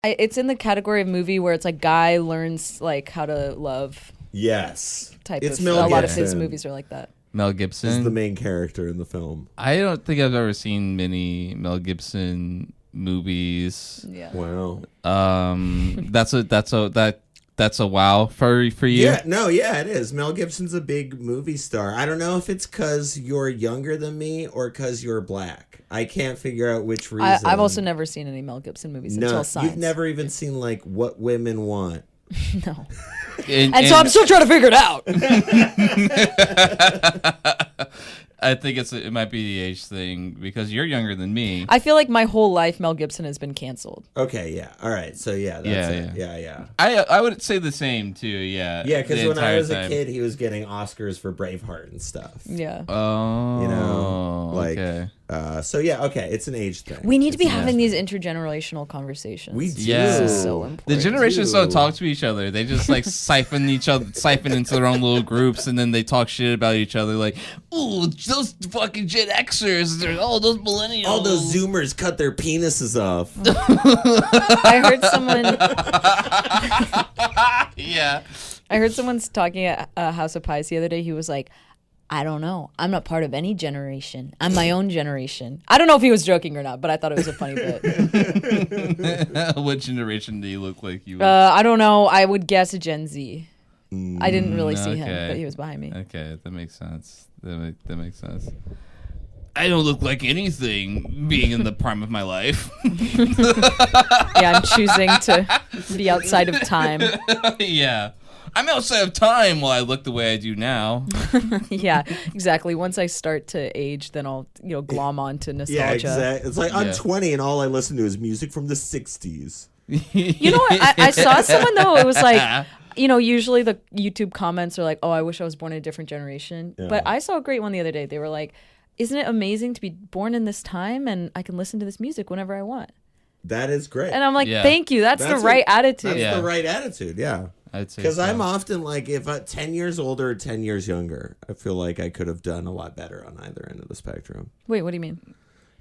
It's in the category of movie where it's like guy learns like how to love. Yes. It's Mel Gibson. A lot of his movies are like that. Mel Gibson is the main character in the film. I don't think I've ever seen many Mel Gibson movies. Yeah. Wow. That's a wow for you. Yeah, it is. Mel Gibson's a big movie star. I don't know if it's because you're younger than me or because you're black. I can't figure out which reason. I've also never seen any Mel Gibson movies until Signs. You've never even seen like What Women Want. No. And so I'm still trying to figure it out. I think it might be the age thing because you're younger than me. I feel like my whole life Mel Gibson has been canceled. Okay, yeah. All right. So that's it. Yeah. I would say the same too, yeah. Yeah, because when I was a kid, he was getting Oscars for Braveheart and stuff. Yeah. Oh. You know, like okay. It's an age thing. We need to be having these intergenerational conversations. We do. Yeah. This is so important. The generations don't talk to each other. They just like siphon into their own little groups, and then they talk shit about each other. Like, ooh, those fucking Gen Xers, those millennials, all those Zoomers cut their penises off. I heard someone. Yeah. I heard someone's talking at House of Pies the other day. He was like, I don't know. I'm not part of any generation. I'm my own generation. I don't know if he was joking or not, but I thought it was a funny bit. What generation do you look like? I don't know. I would guess a Gen Z. I didn't really see him, but he was behind me. Okay, that makes sense. That makes sense. I don't look like anything being in the prime of my life. Yeah, I'm choosing to be outside of time. Yeah. I'm outside of time while I look the way I do now. Yeah, exactly. Once I start to age, then I'll glom on to nostalgia. Yeah, exactly. It's like I'm 20 and all I listen to is music from the 60s. You know what? I saw someone though. It was like, usually the YouTube comments are like, "Oh, I wish I was born in a different generation." Yeah. But I saw a great one the other day. They were like, "Isn't it amazing to be born in this time and I can listen to this music whenever I want?" That is great. And I'm like, "Thank you. That's the right attitude." That's the right attitude. Yeah. Because I'm often like, if I'm 10 years older or 10 years younger, I feel like I could have done a lot better on either end of the spectrum. Wait, what do you mean?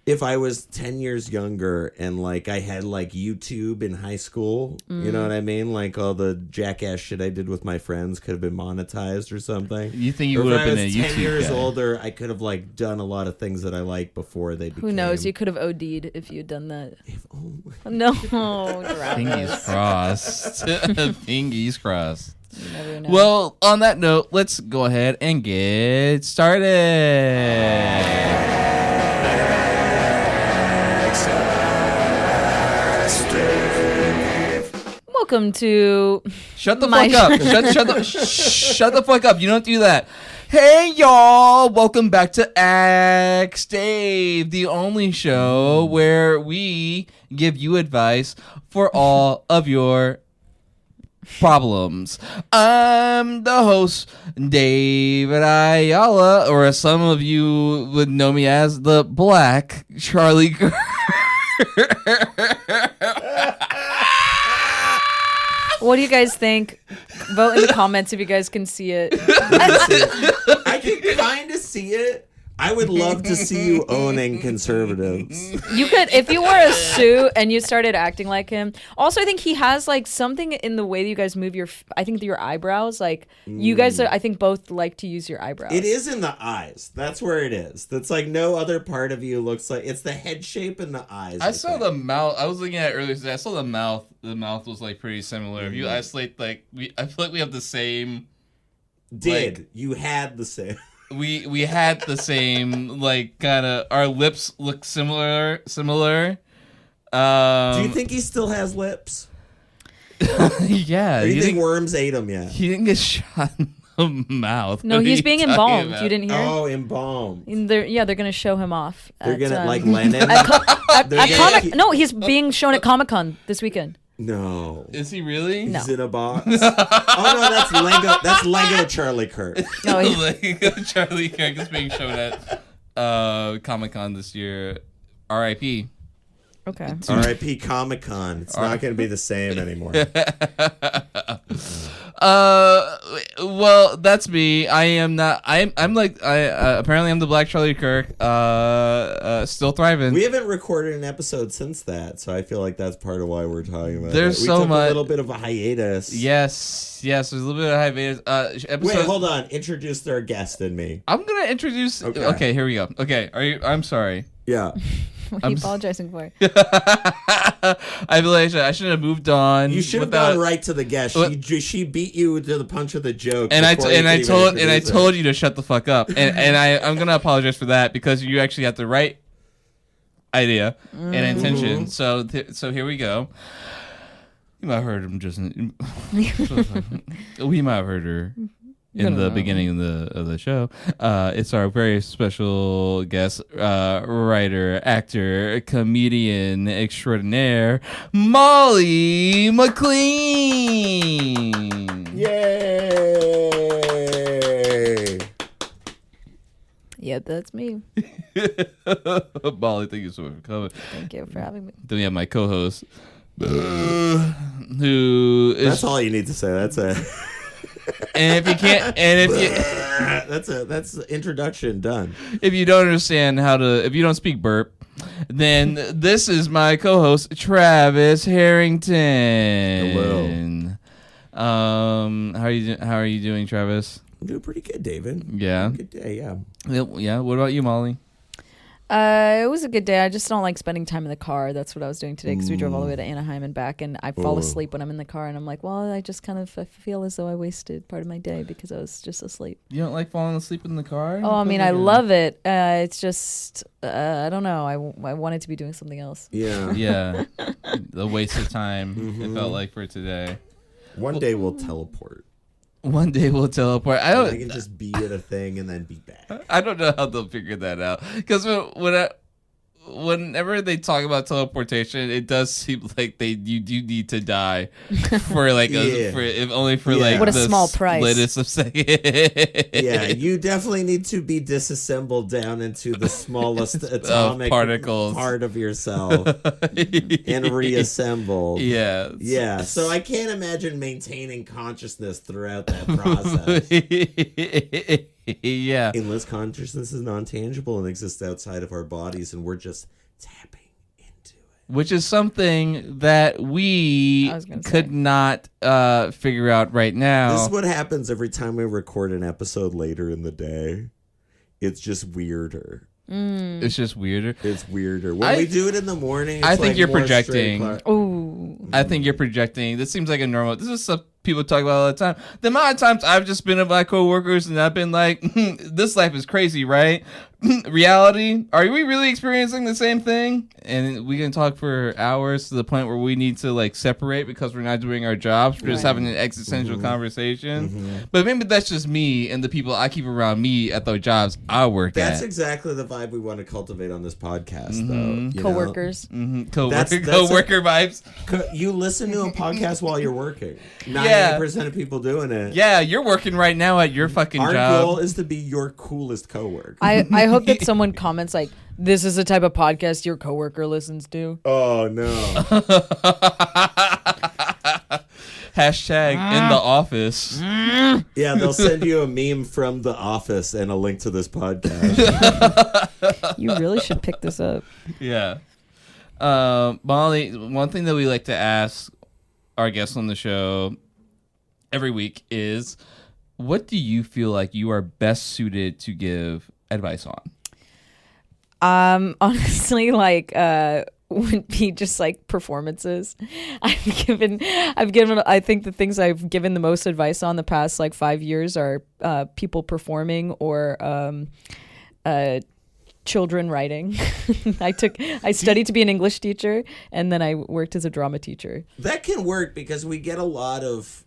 If I was 10 years younger and like I had like YouTube in high school, you know what I mean? Like all the jackass shit I did with my friends could have been monetized or something. You think you would have been a YouTube 10 years guy. older, I could have like done a lot of things that I liked before they became. Who knows? You could have OD'd if you'd done that. No. Fingers crossed. Fingers crossed. You never know. Well, on that note, let's go ahead and get started. Welcome to Shut the fuck up. Shut the fuck up. You don't do that. Hey y'all, welcome back to Axe Dave, the only show where we give you advice for all of your problems. I'm the host, David Ayala, or as some of you would know me as, the Black Charlie Kirk. What do you guys think? Vote in the comments if you guys can see it. I can kind of see it. I would love to see you owning conservatives. You could, if you wore a suit and you started acting like him. Also, I think he has like something in the way that you guys move your eyebrows. Like you guys, I think both like to use your eyebrows. It is in the eyes. That's where it is. That's like no other part of you looks like. It's the head shape and the eyes. I saw the mouth. I was looking at it earlier today. I saw the mouth. The mouth was like pretty similar. If you isolate, I feel like we have the same. You had the same. We had the same, like, kind of, our lips look similar. Do you think he still has lips? Yeah. Or do you think worms ate him yet? He didn't get shot in the mouth. No, he's being embalmed. You didn't hear? Oh, embalmed. They're going to show him off. They're going to, like, Lennon? No, he's being shown at Comic-Con this weekend. No. Is he really? No. He's in a box? Oh, no, that's Lego. That's Lego Charlie Kirk. No, Lego Charlie Kirk is being shown at Comic-Con this year. R.I.P. Okay. R.I.P. Comic-Con. It's not going to be the same anymore. Well, that's me. I am not. I'm like. Apparently I'm the Black Charlie Kirk. Still thriving. We haven't recorded an episode since that, so I feel like that's part of why we're talking about There's it. We so took much. a little bit of a hiatus. Yes. There's a little bit of hiatus. Episode... Wait, hold on. Introduce our guest and me. I'm gonna introduce. Okay, here we go. Okay, are you? I'm sorry. Yeah. What are you apologizing for? I feel like I should have moved on. You should have gone right to the guest. She beat you to the punch of the joke. And I told you to shut the fuck up. And I'm gonna apologize for that because you actually had the right idea and intention. So here we go. You might have heard him just. We might have heard her in the beginning of the show. It's our very special guest, writer, actor, comedian extraordinaire, Molly McLean. Yay! Yep, that's me. Molly, thank you so much for coming. Thank you for having me. Then we have my co-host, who is... That's all you need to say. That's it. And if you can't, and if you, that's the introduction done. If you don't understand if you don't speak burp, then this is my co-host Travis Harrington. Hello. How are you doing, Travis? I'm doing pretty good, David. Yeah. Good day. Yeah. Yeah. What about you, Molly? It was a good day. I just don't like spending time in the car. That's what I was doing today because we drove all the way to Anaheim and back, and I fall asleep when I'm in the car, and I'm like, well, I just kind of feel as though I wasted part of my day because I was just asleep. You don't like falling asleep in the car? Oh, I mean, I love it. It's just, I don't know. I wanted to be doing something else. Yeah. Yeah. The waste of time it felt like for today. One day we'll teleport. One day we'll teleport. I can just be at a thing and then be back. I don't know how they'll figure that out. Because whenever they talk about teleportation, it does seem like you do need to die for like if only for like what a the small price. Splittest of second. Yeah, you definitely need to be disassembled down into the smallest atomic particles part of yourself and reassembled. Yeah. Yeah. So I can't imagine maintaining consciousness throughout that process. Yeah. Unless consciousness is non-tangible and exists outside of our bodies and we're just tapping into it. Which is something that we could not figure out right now. This is what happens every time we record an episode later in the day. It's just weirder. It's just weirder. It's weirder. When we do it in the morning, it's I think like you're more projecting. Ooh. I think you're projecting. This seems like a normal. This is stuff people talk about all the time. The amount of times I've just been with my coworkers and I've been like, this life is crazy, right? Reality, are we really experiencing the same thing? And we can talk for hours to the point where we need to like separate because we're not doing our jobs. We're just having an existential conversation. But maybe that's just me and the people I keep around me at the jobs I work at. That's exactly the vibe we want to cultivate on this podcast, though. Coworkers. Coworker vibes. You listen to a podcast while you're working. 90% of people doing it. Yeah, you're working right now at your fucking job. Our goal is to be your coolest coworker. I hope that someone comments like, this is the type of podcast your coworker listens to. Oh, no. Hashtag in the office. Yeah, they'll send you a meme from the office and a link to this podcast. You really should pick this up. Yeah. Molly, one thing that we like to ask our guests on the show every week is, what do you feel like you are best suited to give advice on? Honestly, like would be just like performances. I think the things I've given the most advice on the past like 5 years are people performing or children writing. I studied to be an English teacher, and then I worked as a drama teacher. That can work because we get a lot of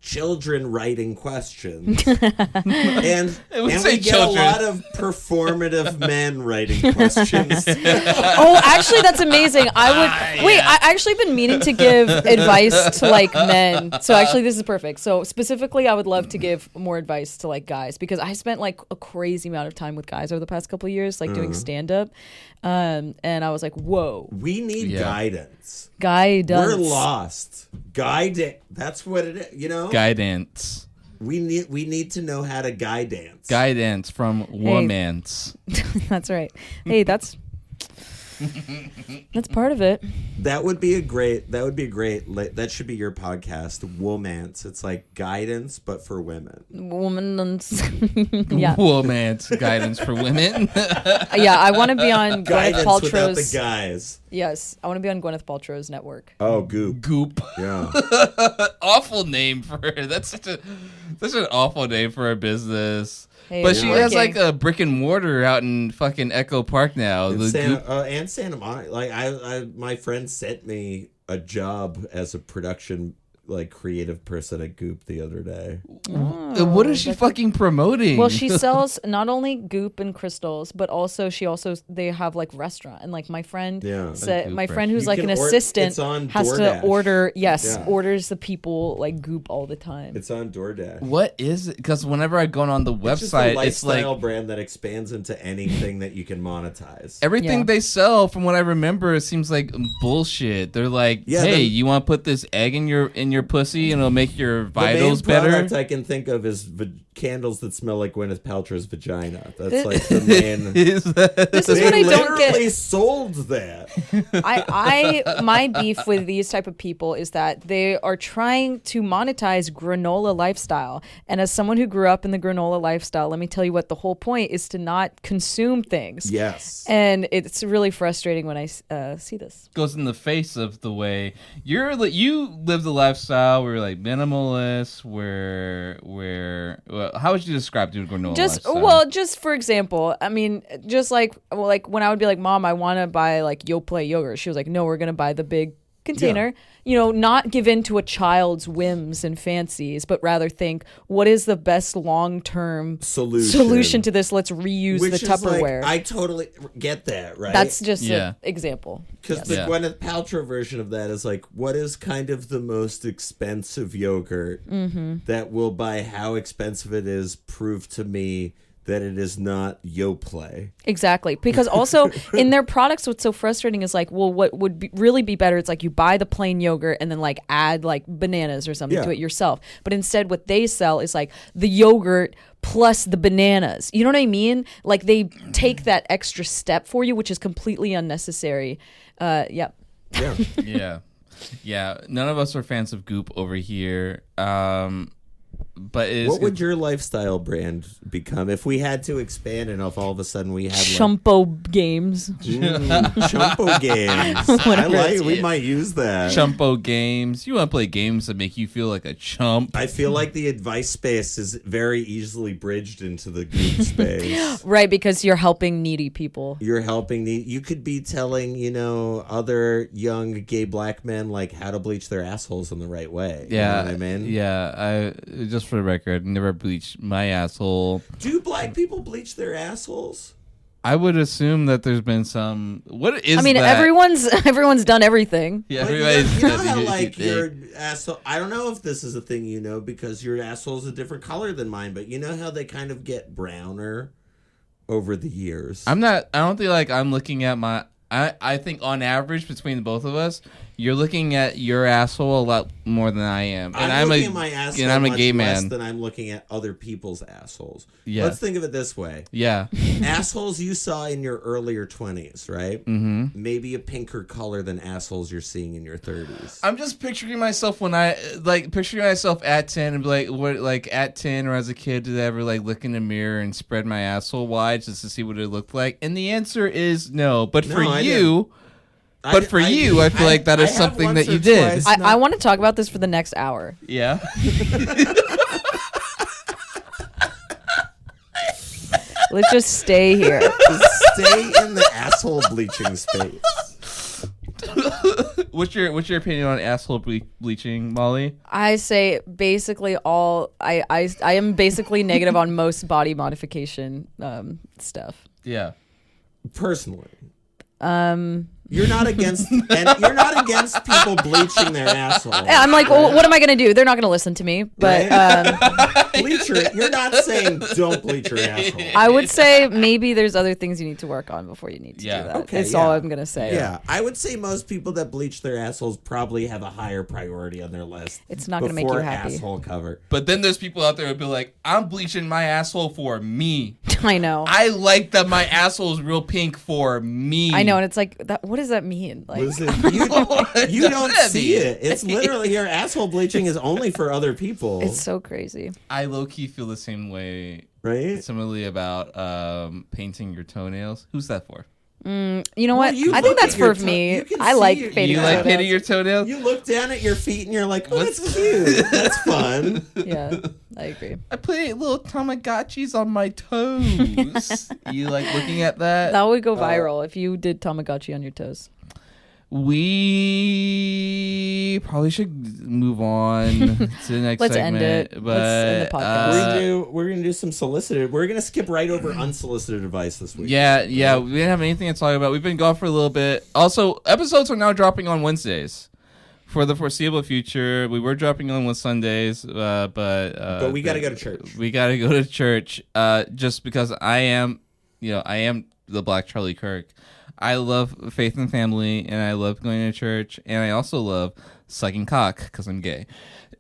children writing questions. and we get a lot of performative men writing questions. Oh, actually, that's amazing. I actually been meaning to give advice to like men. So actually, this is perfect. So specifically, I would love to give more advice to like guys because I spent like a crazy amount of time with guys over the past couple of years, like doing stand up. And I was like, whoa. We need guidance. Guidance. We're lost. That's what it is. You know, Guidance. we need to know how to guy dance. Guidance from Womance. That's right. Hey, that's part of it. That would be a great. That should be your podcast, Womance. It's like guidance, but for women. Woman's. Yeah. Womance guidance for women. Yeah, I want to be on Gwyneth Guidance without the Paltrow's. guys. Yes, I want to be on Gwyneth Paltrow's network. Oh, Goop. Goop. Yeah. Awful name for her. That's such an awful name for a business. Hey, But it's she has working. like a brick and mortar out in fucking Echo Park now. And The Goop. and Santa Monica. Like my friend sent me a job as a production creative person at Goop the other day. What is she fucking promoting? Well, she sells not only goop and crystals, but also they have like restaurant, and like my friend Yeah. said, Goop my friend who's You like can an it's assistant on has DoorDash. to order. Yes, Yeah. orders the people like goop all the time. It's on DoorDash. What is it? Because whenever I go on the It's just a website, it's like lifestyle brand that expands into anything that you can monetize. everything Yeah. they sell, from what I remember, it seems like bullshit. They're like, Yeah, hey, the- you want to put this egg in your pussy and it'll make your The vitals main better? product I can think of is candles that smell like Gwyneth Paltrow's vagina. That's like the main. Is that- This is They what I don't literally get. sold that. My beef with these type of people is that they are trying to monetize granola lifestyle. And as someone who grew up in the granola lifestyle, let me tell you what the whole point is: to not consume things. Yes. And it's really frustrating when I see this. goes in the face of the way you live the lifestyle where you're like minimalist, well, how would you describe doing granola lifestyle? Just for example, I mean, just like when I would be like, Mom, I want to buy like Yoplait yogurt. She was like, no, we're going to buy the big container. Yeah. You know, not give in to a child's whims and fancies, but rather think, what is the best long-term solution to this? Let's reuse Which the is Tupperware. I totally get that, right? That's just an example. because the Gwyneth Paltrow version of that is like, what is kind of the most expensive yogurt that will, by how expensive it is, prove to me that it is not Yoplait. Exactly. Because also in their products, what's so frustrating is like, well, what would really be better? It's like you buy the plain yogurt and then like add like bananas or something to it yourself. But instead what they sell is like the yogurt plus the bananas. You know what I mean? Like they take that extra step for you, which is completely unnecessary. Yep. Yeah. Yeah. None of us are fans of Goop over here. But What would your lifestyle brand become if we had to expand and if all of a sudden we had Chumpo Games. Chumpo games? We might use that. Chumpo games? You want to play games that make you feel like a chump? I feel like the advice space is very easily bridged into the Goop space. Right, because you're helping needy people. You're helping you could be telling, other young gay black men like how to bleach their assholes in the right way. Yeah, You know what I mean? Yeah. Just for the record, never bleached my asshole. Do black people bleach their assholes? I would assume that there's been some. What is? I mean, that? everyone's done everything. Yeah, But everybody's. you know how like your asshole. I don't know if this is a thing because your asshole is a different color than mine. But you know how they kind of get browner over the years. I don't think like I'm looking at my. I think on average between the both of us, you're looking at your asshole a lot more than I am, and I'm looking at my asshole and I'm a much gay less man. than I'm looking at other people's assholes. Yeah. Let's think of it this way. Yeah. Assholes you saw in your earlier 20s, right? Mm-hmm. Maybe a pinker color than assholes you're seeing in your 30s. I'm just picturing myself picturing myself at 10 and be like, what, like at 10 or as a kid, did I ever like look in the mirror and spread my asshole wide just to see what it looked like? And the answer is no. But for you, I feel like that is something that you did. I want to talk about this for the next hour. Yeah. Let's just stay here. Stay in the asshole bleaching space. What's your opinion on asshole bleaching, Molly? I say basically I am basically negative on most body modification stuff. Yeah. Personally. You're not against people bleaching their asshole. Yeah, I'm like, well, what am I going to do? They're not going to listen to me. But You're not saying don't bleach your asshole. I would say maybe there's other things you need to work on before you need to do that. Okay, That's all I'm going to say. Yeah, I would say most people that bleach their assholes probably have a higher priority on their list. It's not going to make you happy. Asshole cover. But then there's people out there who'd be like, I'm bleaching my asshole for me. I know. I like that my asshole is real pink for me. I know, and it's like, what does that mean? Like, Listen, you don't see it. It's literally your asshole bleaching is only for other people. it's so crazy. I low-key feel the same way, right? similarly about painting your toenails. Who's that for? You know what? I think that's for me. I like painting. You like painting your toenails? You look down at your feet and you're like, oh, that's cute. That's fun. Yeah, I agree. I put little Tamagotchis on my toes. You like looking at that? That would go viral if you did Tamagotchi on your toes. We probably should move on to the next Let's segment. end it. But, Let's end the podcast. We're gonna do some solicited. We're gonna skip right over unsolicited advice this week. Yeah. We didn't have anything to talk about. We've been gone for a little bit. Also, episodes are now dropping on Wednesdays for the foreseeable future. We were dropping on Sundays, but we gotta go to church. We gotta go to church. Just because I am the Black Charlie Kirk. I love faith and family, and I love going to church, and I also love sucking cock because I'm gay.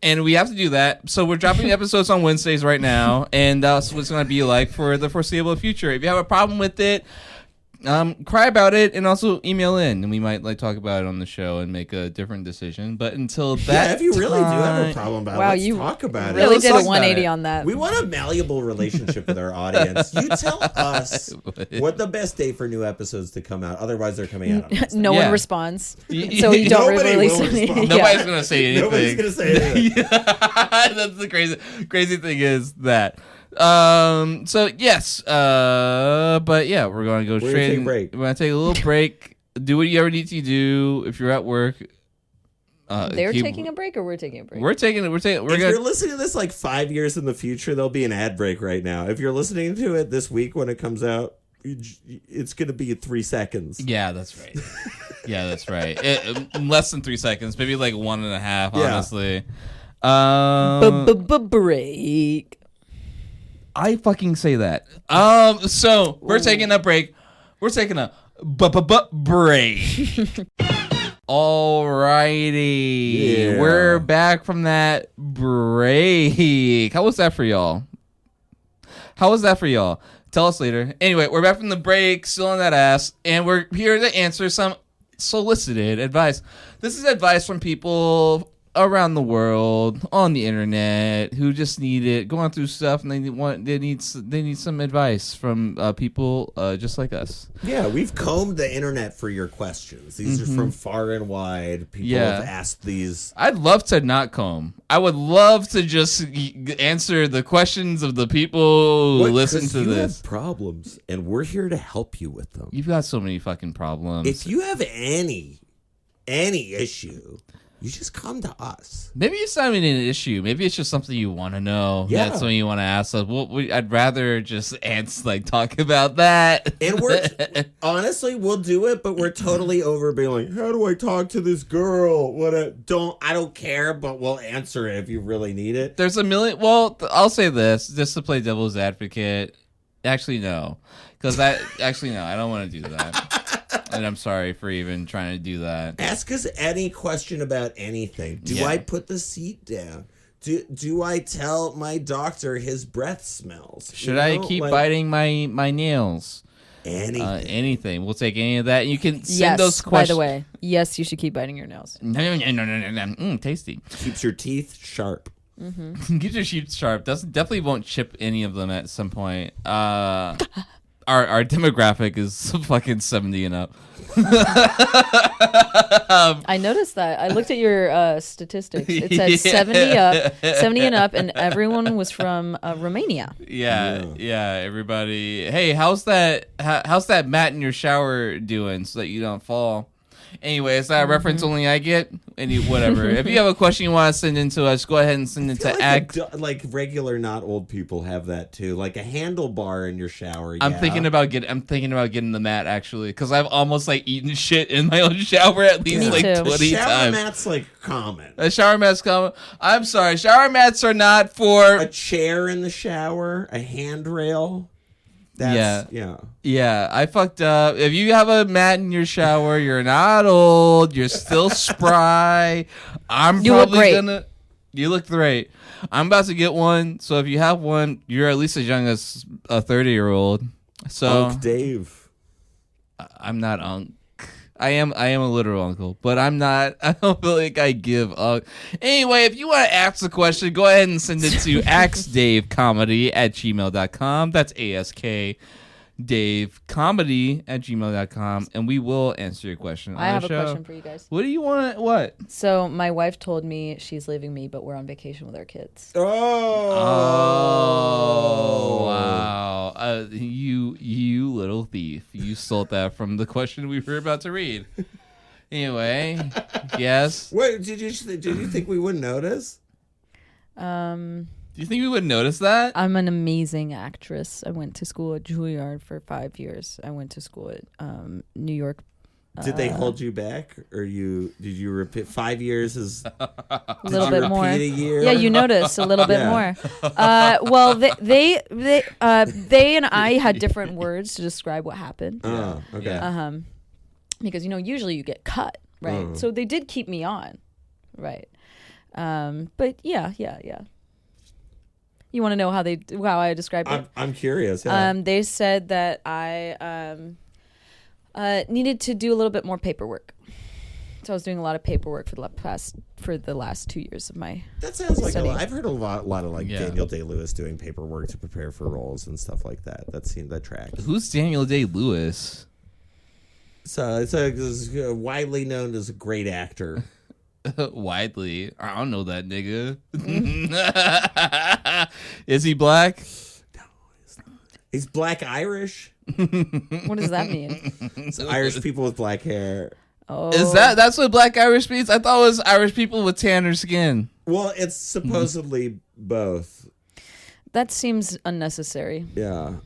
And we have to do that. So we're dropping episodes on Wednesdays right now, and that's what it's going to be like for the foreseeable future. If you have a problem with it, cry about it, and also email in, and we might talk about it on the show and make a different decision. But until that, if you really do have a problem about it, let's talk about really it. did a 180 on that. We want a malleable relationship with our audience. You tell us what the best day for new episodes to come out. Otherwise, they're coming out on Wednesday. No one responds, so you don't release anything. Nobody's gonna say anything. Nobody's gonna say anything. That's the crazy thing is that. So yes, but yeah, we're gonna go straight. Take a break. We're gonna take a little break. Do what you ever need to do if you're at work. They're taking a break, or we're taking a break. We're taking. If you're listening to this 5 years in the future, there'll be an ad break right now. If you're listening to it this week when it comes out, it's gonna be 3 seconds. Yeah, that's right. Less than 3 seconds, maybe 1.5. Honestly. Break. I fucking say that. So we're taking a break. We're taking a break. Alrighty. Yeah. We're back from that break. How was that for y'all? Tell us later. Anyway, we're back from the break, still on that ass, and we're here to answer some solicited advice. This is advice from people around the world on the internet who just need it, going through stuff, and they need some advice from people just like us. Yeah, we've combed the internet for your questions. These are from far and wide. People have asked these. I'd love to not comb. I would love to just answer the questions of the people who listen to this. You have problems, and we're here to help you with them. You've got so many fucking problems. If you have any issue, you just come to us. Maybe it's not even an issue. Maybe it's just something you want to know. Yeah. That's something you want to ask us. I'd rather just talk about that. And we're honestly, we'll do it, but we're totally over being like, how do I talk to this girl? I don't care, but we'll answer it if you really need it. There's a million. Well, I'll say this just to play devil's advocate. Actually, no. I don't want to do that. And I'm sorry for even trying to do that. Ask us any question about anything. Do I put the seat down? Do I tell my doctor his breath smells? Should I keep biting my nails? Anything. We'll take any of that. You can send those questions. By the way, yes, you should keep biting your nails. No. Tasty. Keeps your teeth sharp. Mm-hmm. Keeps your teeth sharp. Definitely won't chip any of them at some point. Our demographic is fucking 70 and up. I noticed that. I looked at your statistics. It said 70 and up, and everyone was from Romania. Yeah. Everybody. Hey, how's that mat in your shower doing so that you don't fall? Anyway, is that a reference only I get? Whatever. If you have a question you want to send in to us, go ahead and send it to like regular, not old people have that too. Like a handlebar in your shower. I'm thinking about getting the mat actually, because I've almost like eaten shit in my own shower at least like 20 times. The shower mat's like common. A shower mat's common. I'm sorry, shower mats are not for a chair in the shower, a handrail. Yeah, I fucked up. If you have a mat in your shower, you're not old. You're still spry. You look great. I'm about to get one. So if you have one, you're at least as young as a 30-year-old. So Unc Dave. I'm not Unc. I am a literal uncle, but I'm not. I don't feel like I give up. Anyway, if you want to ask the question, go ahead and send it to axdavecomedy@gmail.com. That's ASKDaveComedy@gmail.com, and we will answer your question. I have a question for you guys. What do you want? What? So my wife told me she's leaving me, but we're on vacation with our kids. Oh, wow! You little thief! You stole that from the question we were about to read. Anyway, yes. Wait, did you think we wouldn't notice? Do you think we would notice that? I'm an amazing actress. I went to school at Juilliard for 5 years. I went to school at New York. Did they hold you back, or did you repeat 5 years? Is a little bit more. A year? Yeah, you notice a little bit more. Well, they and I had different words to describe what happened. Oh, okay. Because usually you get cut, right? So they did keep me on, right? But yeah. You want to know how I described it? I'm curious. Yeah. They said that I needed to do a little bit more paperwork. So I was doing a lot of paperwork for the last 2 years of my. That sounds like studying. I've heard a lot of Daniel Day-Lewis doing paperwork to prepare for roles and stuff like that. That tracks. Who's Daniel Day-Lewis? So it's widely known as a great actor. Widely, I don't know that nigga. Is he black? No, he's not. He's black Irish. What does that mean? It's Irish people with black hair. Oh, is that's what black Irish means? I thought it was Irish people with tanner skin. Well, it's supposedly both. That seems unnecessary. Yeah.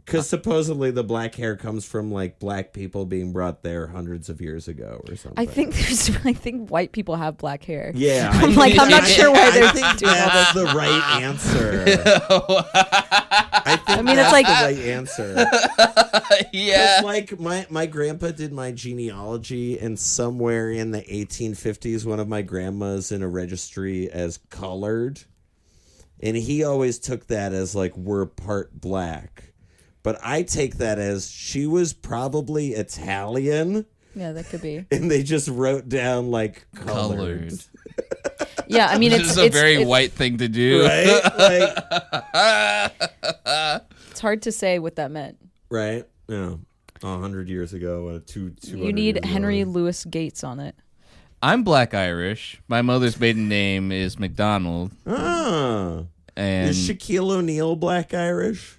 Because supposedly the black hair comes from like black people being brought there hundreds of years ago or something. I think white people have black hair. Yeah, I'm not sure why they're doing all that's this. the right answer. I mean, it's like the right answer. Yeah, like my grandpa did my genealogy, and somewhere in the 1850s, one of my grandmas in a registry as colored, and he always took that as like we're part black. But I take that as she was probably Italian. Yeah, that could be. And they just wrote down like colored. Yeah, I mean, it's a very white thing to do, right? It's hard to say what that meant. Right? Yeah, 100 years ago, you need Henry Louis Gates on it. I'm black Irish. My mother's maiden name is McDonald. And is Shaquille O'Neal black Irish?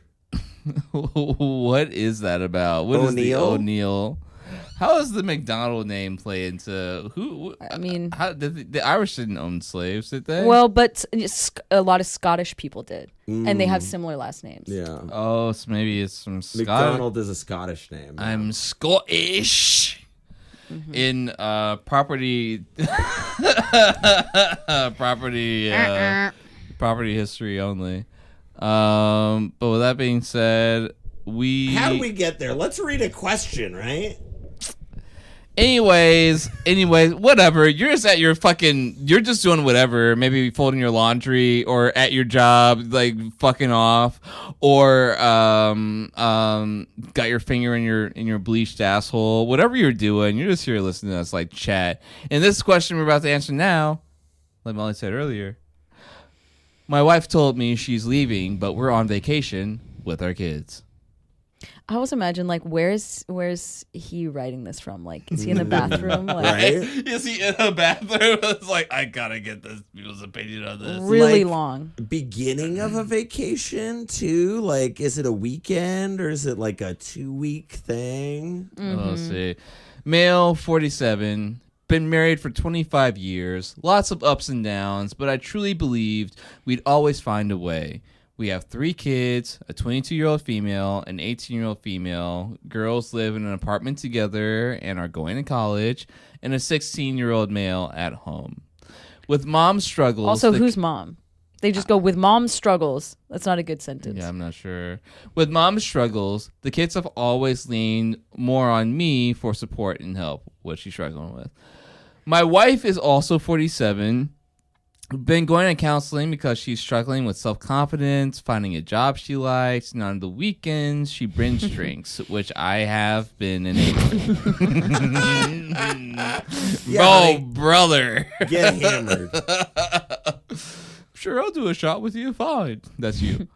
What is that about? What is the O'Neal? How does the McDonald name play into who? I mean, how did the Irish didn't own slaves, did they? Well, but a lot of Scottish people did, and they have similar last names. Yeah. Oh, so maybe it's from Scotland. McDonald is a Scottish name. Yeah. I'm Scottish. In property history only. But with that being said, how do we get there? Let's read a question, right? Anyways, whatever. You're just at your you're just doing whatever. Maybe folding your laundry or at your job, like fucking off, or got your finger in your bleached asshole. Whatever you're doing, you're just here listening to us like chat. And this question we're about to answer now, like Molly said earlier, my wife told me she's leaving, but we're on vacation with our kids. I always imagine, like, where's he writing this from? Like, is he in the bathroom? Like, right? Is he in a bathroom? It's like, I gotta get this people's opinion on this. Really like, long. Beginning of a vacation, too? Like, is it a weekend or is it like a 2-week thing? Let's see. Male, 47. Been married for 25 years. Lots of ups and downs, but I truly believed we'd always find a way. We have 3 kids, a 22-year-old female, an 18-year-old female. Girls live in an apartment together and are going to college, and a 16-year-old male at home. With mom's struggles... Also, who's mom? They just go, with mom's struggles. That's not a good sentence. Yeah, I'm not sure. With mom's struggles, the kids have always leaned more on me for support and help, what she's struggling with. My wife is also 47. Been going to counseling because she's struggling with self-confidence, finding a job she likes, and on the weekends she binge drinks, which I have been enabling. Brother. Get hammered. Sure, I'll do a shot with you. Fine. That's you.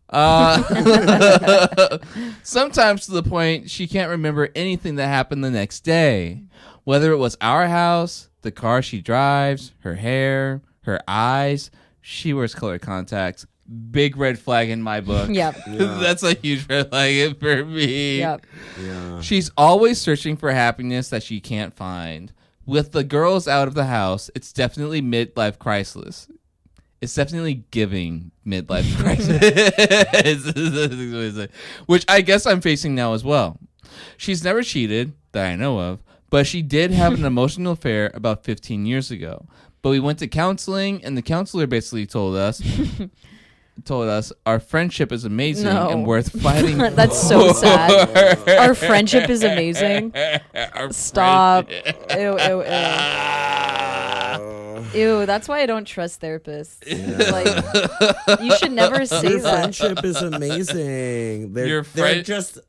Sometimes to the point she can't remember anything that happened the next day. Whether it was our house, the car she drives, her hair, her eyes. She wears colored contacts. Big red flag in my book. Yep. Yeah. That's a huge red flag for me. Yep. Yeah. She's always searching for happiness that she can't find. With the girls out of the house, it's definitely midlife crisis. It's definitely giving midlife crisis. Which I guess I'm facing now as well. She's never cheated, that I know of, but she did have an emotional affair about 15 years ago. But we went to counseling, and the counselor basically told us our friendship is amazing and worth fighting for. That's so sad. Our friendship is amazing. Stop. Ew, ew, ew. Ew, that's why I don't trust therapists. Yeah. Like, you should never say Your that. friendship is amazing. They're just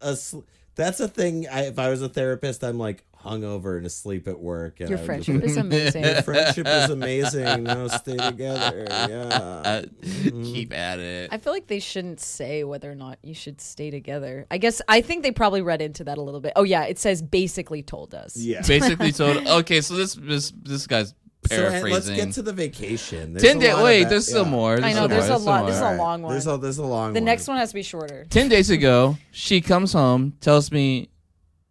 that's a thing. If I was a therapist, I'm like hungover and asleep at work. And Your friendship is amazing. Your friendship is amazing. Now stay together. Yeah. Keep at it. I feel like they shouldn't say whether or not you should stay together. I think they probably read into that a little bit. Oh yeah, it says basically told us. Yeah. Basically told. Okay, so this guy's paraphrasing. So let's get to the vacation. 10 days. Wait, there's still more. I know there's a lot. This is a long one. There's a long one. The next one has to be shorter. 10 days ago, she comes home, tells me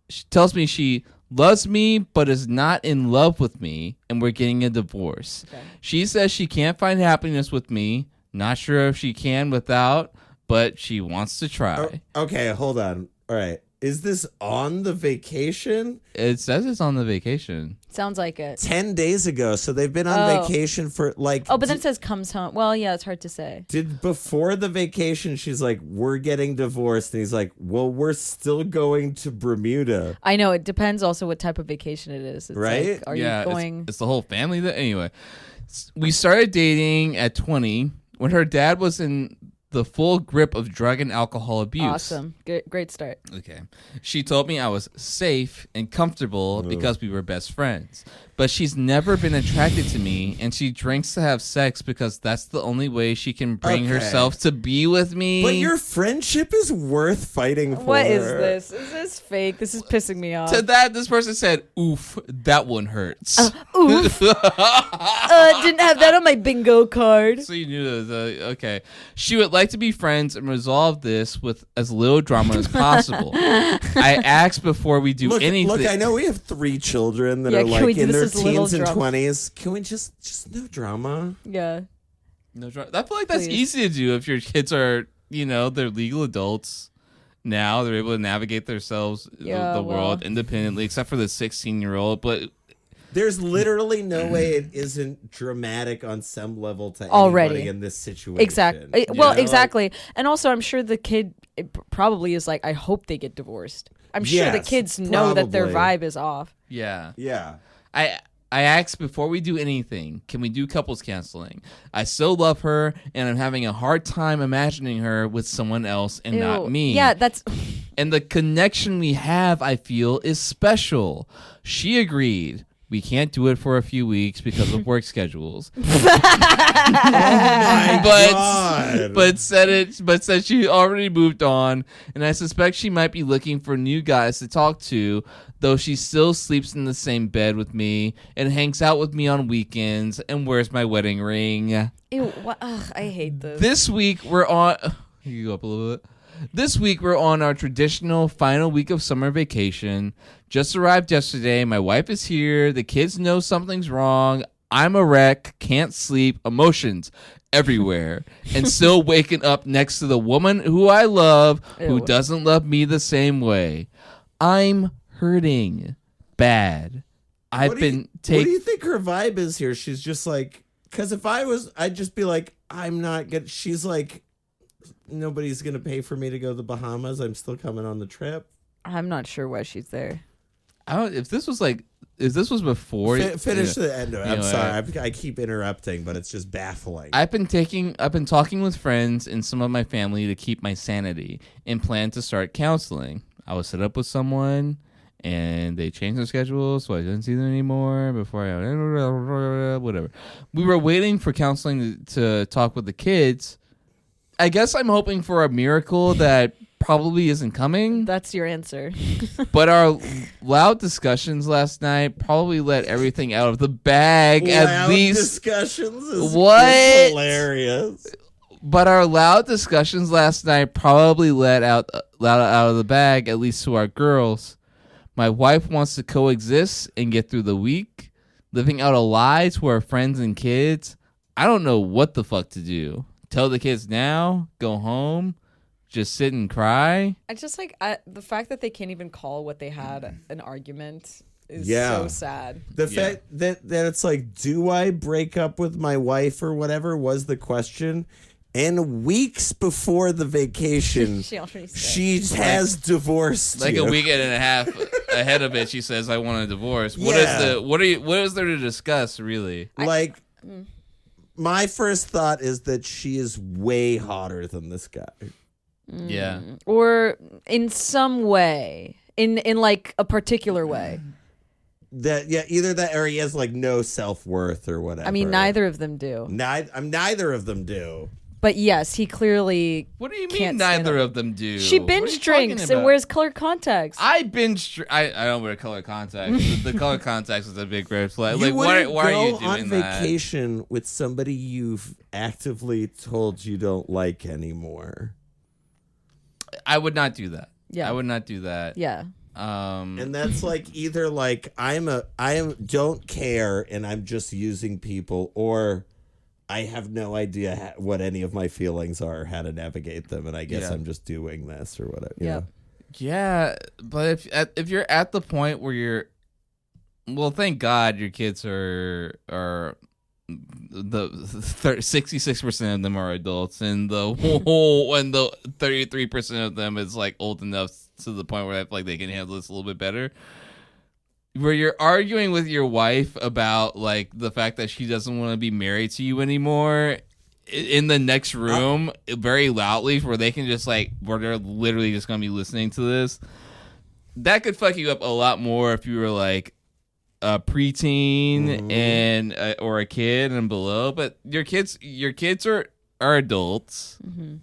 she loves me but is not in love with me, and we're getting a divorce. Okay. She says she can't find happiness with me. Not sure if she can without, but she wants to try. Oh, okay, hold on. All right. Is this on the vacation? It says it's on the vacation. Sounds like it. 10 days ago. So they've been on vacation for like... Oh, but then it says comes home. Well, yeah, it's hard to say. Did before the vacation, she's like, we're getting divorced. And he's like, well, we're still going to Bermuda. I know. It depends also what type of vacation it is. It's right? Like, are you going... It's the whole family. Anyway, we started dating at 20 when her dad was in the full grip of drug and alcohol abuse. Awesome. Great start. Okay. She told me I was safe and comfortable because we were best friends. But she's never been attracted to me, and she drinks to have sex because that's the only way she can bring herself to be with me. But your friendship is worth fighing for. What is this? Is this fake? This is pissing me off. To that, this person said, oof, that one hurts. Oof. Didn't have that on my bingo card. So you knew okay. She would like to be friends and resolve this with as little drama as possible. I asked before we do anything. Look, I know we have 3 children that are like in their teens and 20s. Can we just no drama? Yeah. No drama. I feel like that's easy to do if your kids are, they're legal adults now. They're able to navigate themselves the world independently, except for the 16-year-old. But there's literally no way it isn't dramatic on some level to anybody in this situation. Exactly. Well, exactly. And also, I'm sure the kid probably is like, I hope they get divorced. I'm sure the kids know that their vibe is off. Yeah. Yeah. I asked before we do anything, can we do couples counseling? I so love her, and I'm having a hard time imagining her with someone else and not me. Yeah, that's... And the connection we have, I feel, is special. She agreed. We can't do it for a few weeks because of work schedules. God. But said she already moved on, and I suspect she might be looking for new guys to talk to, though she still sleeps in the same bed with me and hangs out with me on weekends and wears my wedding ring. Ew, what? Ugh, I hate this. This week we're on... You go up a little bit. This week, we're on our traditional final week of summer vacation. Just arrived yesterday. My wife is here. The kids know something's wrong. I'm a wreck. Can't sleep. Emotions everywhere. And still waking up next to the woman who I love, who doesn't love me the same way. I'm hurting bad. What do you think her vibe is here? She's just like, because if I was, I'd just be like, I'm not good. She's like, nobody's going to pay for me to go to the Bahamas. I'm still coming on the trip. I'm not sure why she's there. If this was before, finish the end of it. I'm sorry, I keep interrupting, but it's just baffling. I've been talking with friends and some of my family to keep my sanity and plan to start counseling. I was set up with someone, and they changed their schedule, so I didn't see them anymore before whatever. We were waiting for counseling to talk with the kids. I guess I'm hoping for a miracle that probably isn't coming. That's your answer. But our loud discussions last night probably let everything out of the bag. At least discussions is hilarious. But our loud discussions last night probably let out of the bag, at least to our girls. My wife wants to coexist and get through the week, living out a lie to our friends and kids. I don't know what the fuck to do. Tell the kids now, go home, just sit and cry. I just like the fact that they can't even call what they had an argument is so sad. The fact that it's like, do I break up with my wife or whatever was the question. And weeks before the vacation, she has divorced like you. a weekend and a half ahead of it. She says, "I want a divorce." What is there to discuss, really? My first thought is that she is way hotter than this guy. Yeah, or in some way, in like a particular way. Either that or he has like no self-worth or whatever. I mean, neither of them do. Neither of them do. But yes, he clearly. What do you mean neither of them do? She binge drinks and wears colored contacts. I don't wear color contacts. The color contacts is a big red flag. Like, why are you doing on that? vacation with somebody you've actively told you don't like anymore? I would not do that. Yeah, I would not do that. Yeah. And that's like either like I don't care and I'm just using people, or I have no idea what any of my feelings are, how to navigate them, and I guess I'm just doing this or whatever. Yeah. Yeah, but if you're at the point where thank God your kids are the 66% of them are adults, and the 33% of them is like old enough to the point where I feel like they can handle this a little bit better. Where you're arguing with your wife about like the fact that she doesn't want to be married to you anymore in the next room very loudly, where they can just like, where they're literally just going to be listening to this. That could fuck you up a lot more if you were like a preteen and or a kid and below. But your kids are adults. Mm-hmm.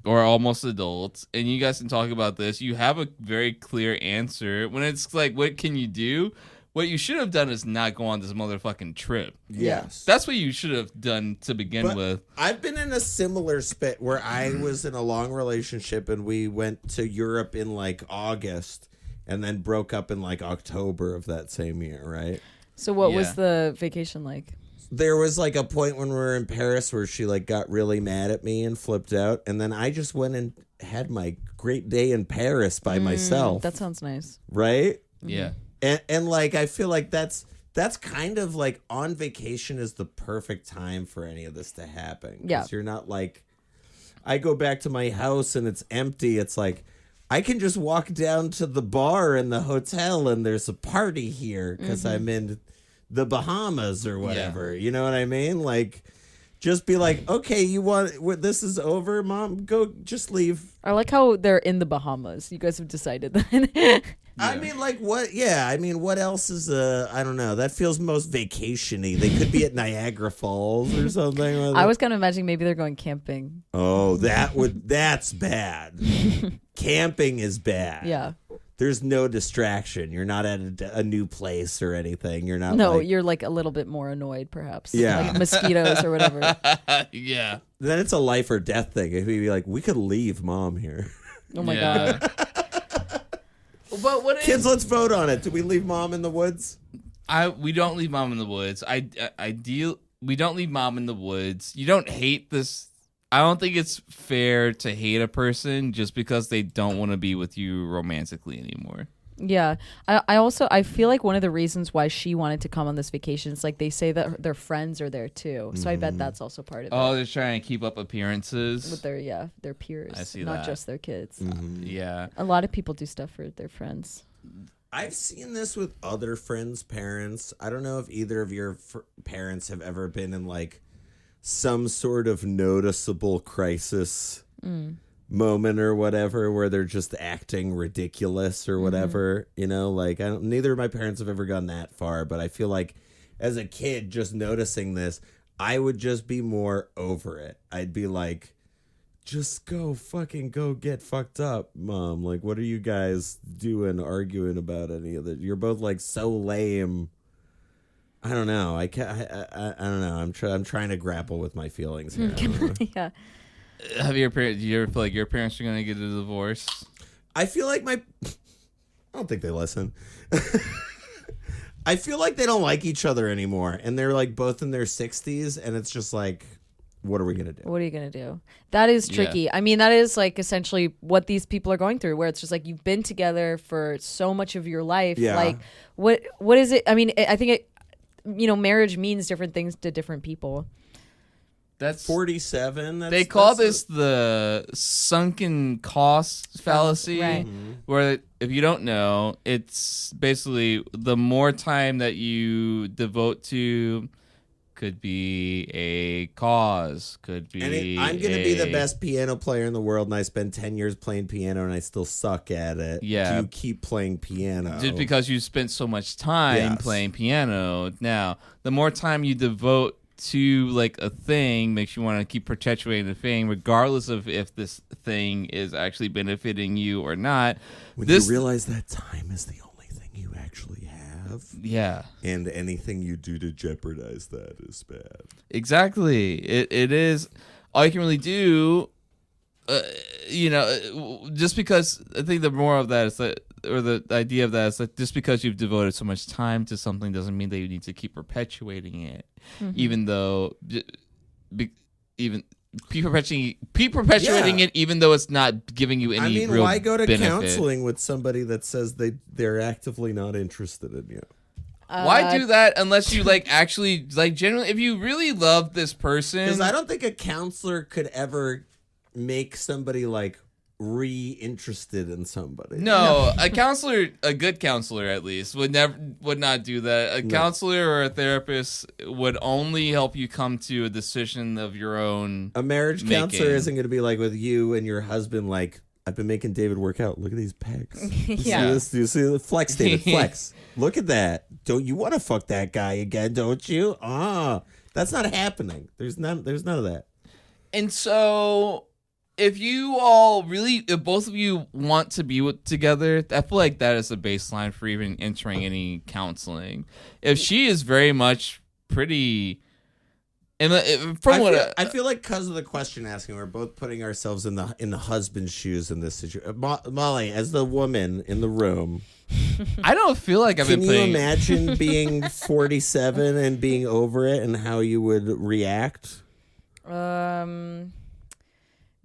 Or almost adults, and you guys can talk about this. You have a very clear answer. When it's like, what can you do? What you should have done is not go on this motherfucking trip. Yes. That's what you should have done to begin with. I've been in a similar spit where I was in a long relationship, and we went to Europe in like August, and then broke up in like October of that same year, right? So what was the vacation like? There was like a point when we were in Paris where she like got really mad at me and flipped out, and then I just went and had my great day in Paris by myself. That sounds nice, right? Yeah, and like I feel like that's kind of like on vacation is the perfect time for any of this to happen. Yeah, you're not like, I go back to my house and it's empty. It's like I can just walk down to the bar in the hotel and there's a party here because I'm in the Bahamas or whatever. You know what I mean? Like, just be like, okay, this is over, Mom, go, just leave. I like how they're in the Bahamas. You guys have decided that. I mean, like, what? Yeah, I mean, what else is I don't know. That feels most vacation-y. They could be at Niagara Falls or something. I was kind of imagining maybe they're going camping. Oh, that's bad. Camping is bad. Yeah. There's no distraction. You're not at a new place or anything. You're not. No, you're like a little bit more annoyed, perhaps. Yeah, like mosquitoes or whatever. Yeah. Then it's a life or death thing. If you'd be like, we could leave Mom here. Oh my god. But what is... Kids, let's vote on it. Do we leave mom in the woods? We don't leave mom in the woods. We don't leave mom in the woods. You don't hate this. I don't think it's fair to hate a person just because they don't want to be with you romantically anymore. Yeah. I feel like one of the reasons why she wanted to come on this vacation is like they say that their friends are there too. So I bet that's also part of it. Oh, they're trying to keep up appearances with their peers. I see not that. just their kids. Yeah. A lot of people do stuff for their friends. I've seen this with other friends' parents. I don't know if either of your parents have ever been in like some sort of noticeable crisis moment or whatever, where they're just acting ridiculous or whatever. You know, like neither of my parents have ever gone that far, but I feel like as a kid, just noticing this, I would just be more over it. I'd be like, just go get fucked up, Mom. Like, what are you guys doing arguing about any of it? You're both like so lame. I don't know. I don't know. I'm trying to grapple with my feelings here. Yeah. Do you ever feel like your parents are going to get a divorce? I feel like I don't think they listen. I feel like they don't like each other anymore, and they're like both in their 60s, and it's just like, what are we going to do? What are you going to do? That is tricky. Yeah. I mean, that is like essentially what these people are going through, where it's just like you've been together for so much of your life. Yeah. Like, what is it? I mean, I think marriage means different things to different people. That's 47. They call this the sunken cost fallacy, right. Where if you don't know, it's basically the more time that you devote to could be a cause, could be. And I'm going to be the best piano player in the world, and I spend 10 years playing piano, and I still suck at it. Yeah. Do you keep playing piano? Just because you spent so much time playing piano. Now, the more time you devote to like a thing makes you want to keep perpetuating the thing, regardless of if this thing is actually benefiting you or not. When you realize that time is the only thing you actually have. Yeah. And anything you do to jeopardize that is bad. Exactly. It is. All you can really do, just because I think the moral of that is that, or the idea of that is that just because you've devoted so much time to something doesn't mean that you need to keep perpetuating it, even though, keep perpetuating it, even though it's not giving you any real why go to benefit. counseling with somebody that says they're actively not interested in you? Why do that unless you actually genuinely, if you really love this person? Because I don't think a counselor could ever make somebody re-interested in somebody. No, a good counselor at least would not do that. A counselor or a therapist would only help you come to a decision of your own. A marriage counselor isn't going to be like with you and your husband, like, I've been making David work out. Look at these pecs. Yeah. Do you see the flex, David? Flex. Look at that. Don't you want to fuck that guy again, don't you? That's not happening. There's none of that. And so if both of you want to be together, I feel like that is the baseline for even entering any counseling. If she is very much pretty, I feel like because of the question asking, we're both putting ourselves in the husband's shoes in this situation. Molly, as the woman in the room, I don't feel like I've been playing. Can you imagine being 47 and being over it and how you would react?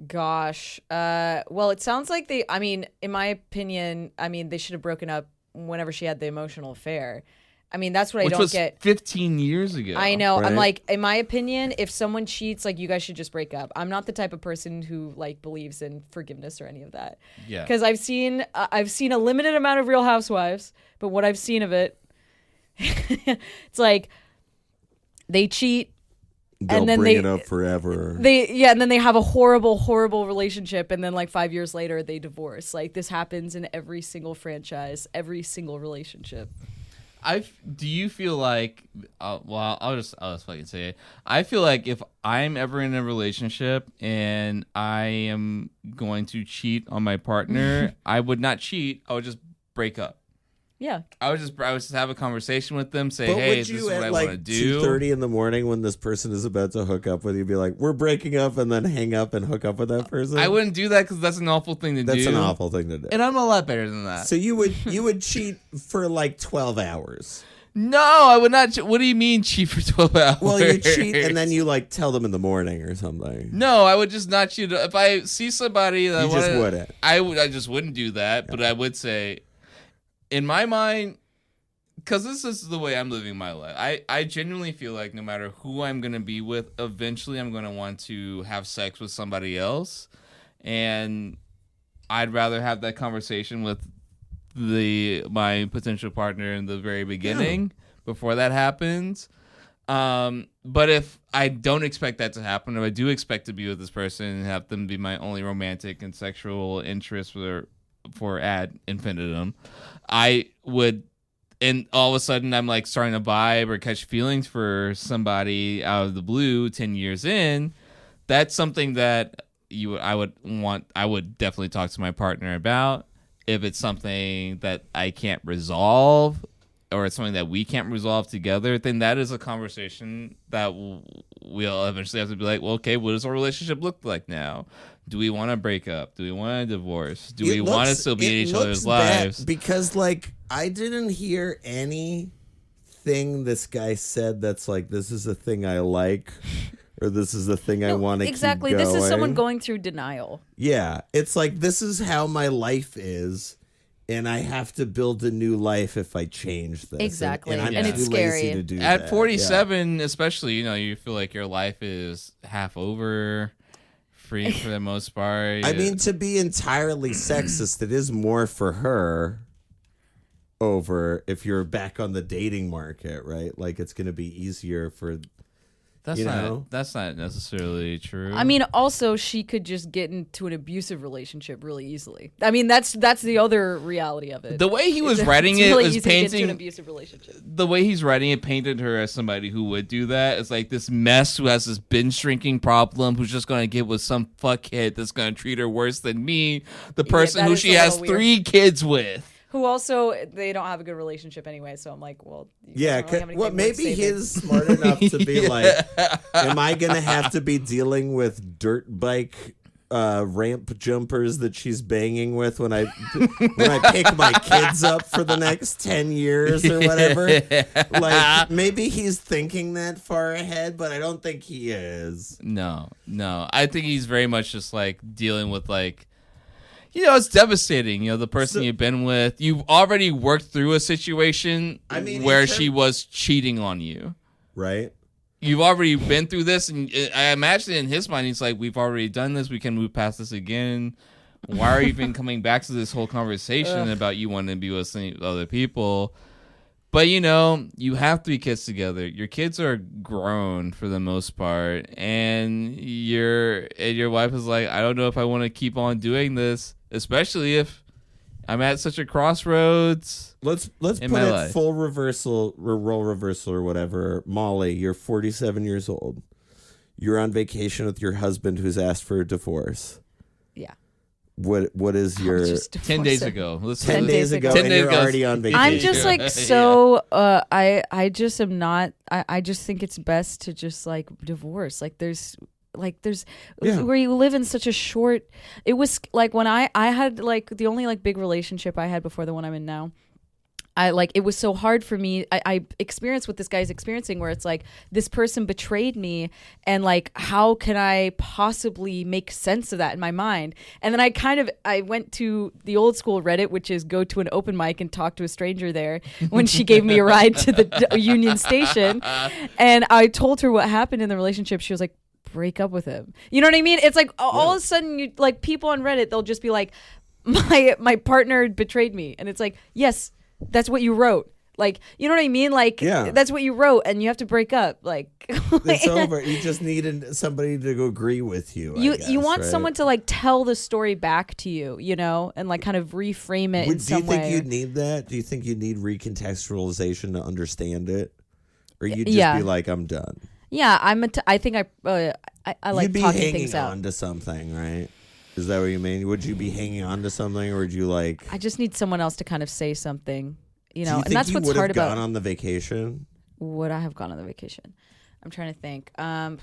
Gosh. Well, it sounds like in my opinion, they should have broken up whenever she had the emotional affair. That's what I don't get. Which was 15 years ago. I know. Right? I'm like, in my opinion, if someone cheats, you guys should just break up. I'm not the type of person who believes in forgiveness or any of that. Yeah. Because I've seen a limited amount of Real Housewives, but what I've seen of it, it's like they cheat. They'll and then bring it up forever. And then they have a horrible, horrible relationship, and then 5 years later they divorce. This happens in every single franchise, every single relationship. Do you feel like? I'll just fucking say it. I feel like if I'm ever in a relationship and I am going to cheat on my partner, I would not cheat. I would just break up. Yeah. I would just have a conversation with them, say, But hey, would this is you what at I like want to do. 2:30 in the morning when this person is about to hook up with you, be like, we're breaking up, and then hang up and hook up with that person? I wouldn't do that because that's an awful thing to do. That's an awful thing to do. And I'm a lot better than that. So you would cheat for like 12 hours. No, I would not. What do you mean cheat for 12 hours? Well, you cheat and then you like tell them in the morning or something. No, I would just not cheat. If I see somebody that You just wouldn't. I just wouldn't do that. Yeah. But I would say, in my mind, because this is the way I'm living my life, I genuinely feel like no matter who I'm going to be with, eventually I'm going to want to have sex with somebody else. And I'd rather have that conversation with my potential partner in the very beginning before that happens. But if I don't expect that to happen, or I do expect to be with this person and have them be my only romantic and sexual interest for ad infinitum, I would, and all of a sudden I'm like starting to vibe or catch feelings for somebody out of the blue 10 years in. That's something that I would definitely talk to my partner about. If it's something that I can't resolve, or it's something that we can't resolve together, then that is a conversation that we'll eventually have to be like, well, okay, what does our relationship look like now? Do we want to break up? Do we want to divorce? Do we want to still be in each other's lives? Because, like, I didn't hear anything this guy said that's like, this is a thing I like, or this is the thing I want to keep going. Exactly. This is someone going through denial. Yeah. It's like, this is how my life is, and I have to build a new life if I change this. Exactly. And I'm it's too lazy scary. to do At that. 47, especially, you feel like your life is half over, free for the most part. I mean, to be entirely sexist, it is more for her over if you're back on the dating market, right? Like, it's going to be easier for... That's not necessarily true. I mean, also she could just get into an abusive relationship really easily. I mean, that's the other reality of it. The way he was writing really it was easy to get into painting an abusive relationship. The way he's writing it painted her as somebody who would do that. It's like this mess who has this binge drinking problem, who's just going to get with some fuckhead that's going to treat her worse than me, the person who she has 3 kids with. Who also, they don't have a good relationship anyway, so I'm like, well... Yeah, maybe he's smart enough to be like, am I going to have to be dealing with dirt bike ramp jumpers that she's banging with when I pick my kids up for the next 10 years or whatever? Like, maybe he's thinking that far ahead, but I don't think he is. No. I think he's very much just like dealing with like, it's devastating. The person you've been with, you've already worked through a situation where she was cheating on you. Right. You've already been through this, and I imagine in his mind, he's like, we've already done this. We can move past this again. Why are you even coming back to this whole conversation about you wanting to be with other people? But, you have 3 kids together. Your kids are grown for the most part, and your wife is like, I don't know if I want to keep on doing this, especially if I'm at such a crossroads. Let's put it full reversal, role reversal or whatever. Molly, you're 47 years old. You're on vacation with your husband who's asked for a divorce. Yeah. What is your 10 days ago? 10 days ago, and you're already on vacation. I'm just like so. I just am not. I just think it's best to just like divorce. There's where you live in such a short. It was like when I had like the only like big relationship I had before the one I'm in now. It was so hard for me. I experienced what this guy's experiencing, where it's like this person betrayed me, and like how can I possibly make sense of that in my mind? And then I went to the old school Reddit, which is go to an open mic and talk to a stranger there. When she gave me a ride to the Union Station, and I told her what happened in the relationship, she was like, break up with him. You know what I mean? It's like all of a sudden, you like people on Reddit, they'll just be like, my partner betrayed me, and it's like, yes. That's what you wrote. Like, you know what I mean? Like, that's what you wrote, and you have to break up. Like, it's over. You just need somebody to agree with you. You want someone to like tell the story back to you, and like kind of reframe it in some way. Do you think you'd need that? Do you think you'd need recontextualization to understand it, or you'd just be like, I'm done? Yeah, I think I like you'd be talking things out. hanging on to something, right? Is that what you mean? Would you be hanging on to something, or would you like... I just need someone else to kind of say something. You Do know, you and think that's you what's would hard have gone about. on the vacation? Would I have gone on the vacation? I'm trying to think. I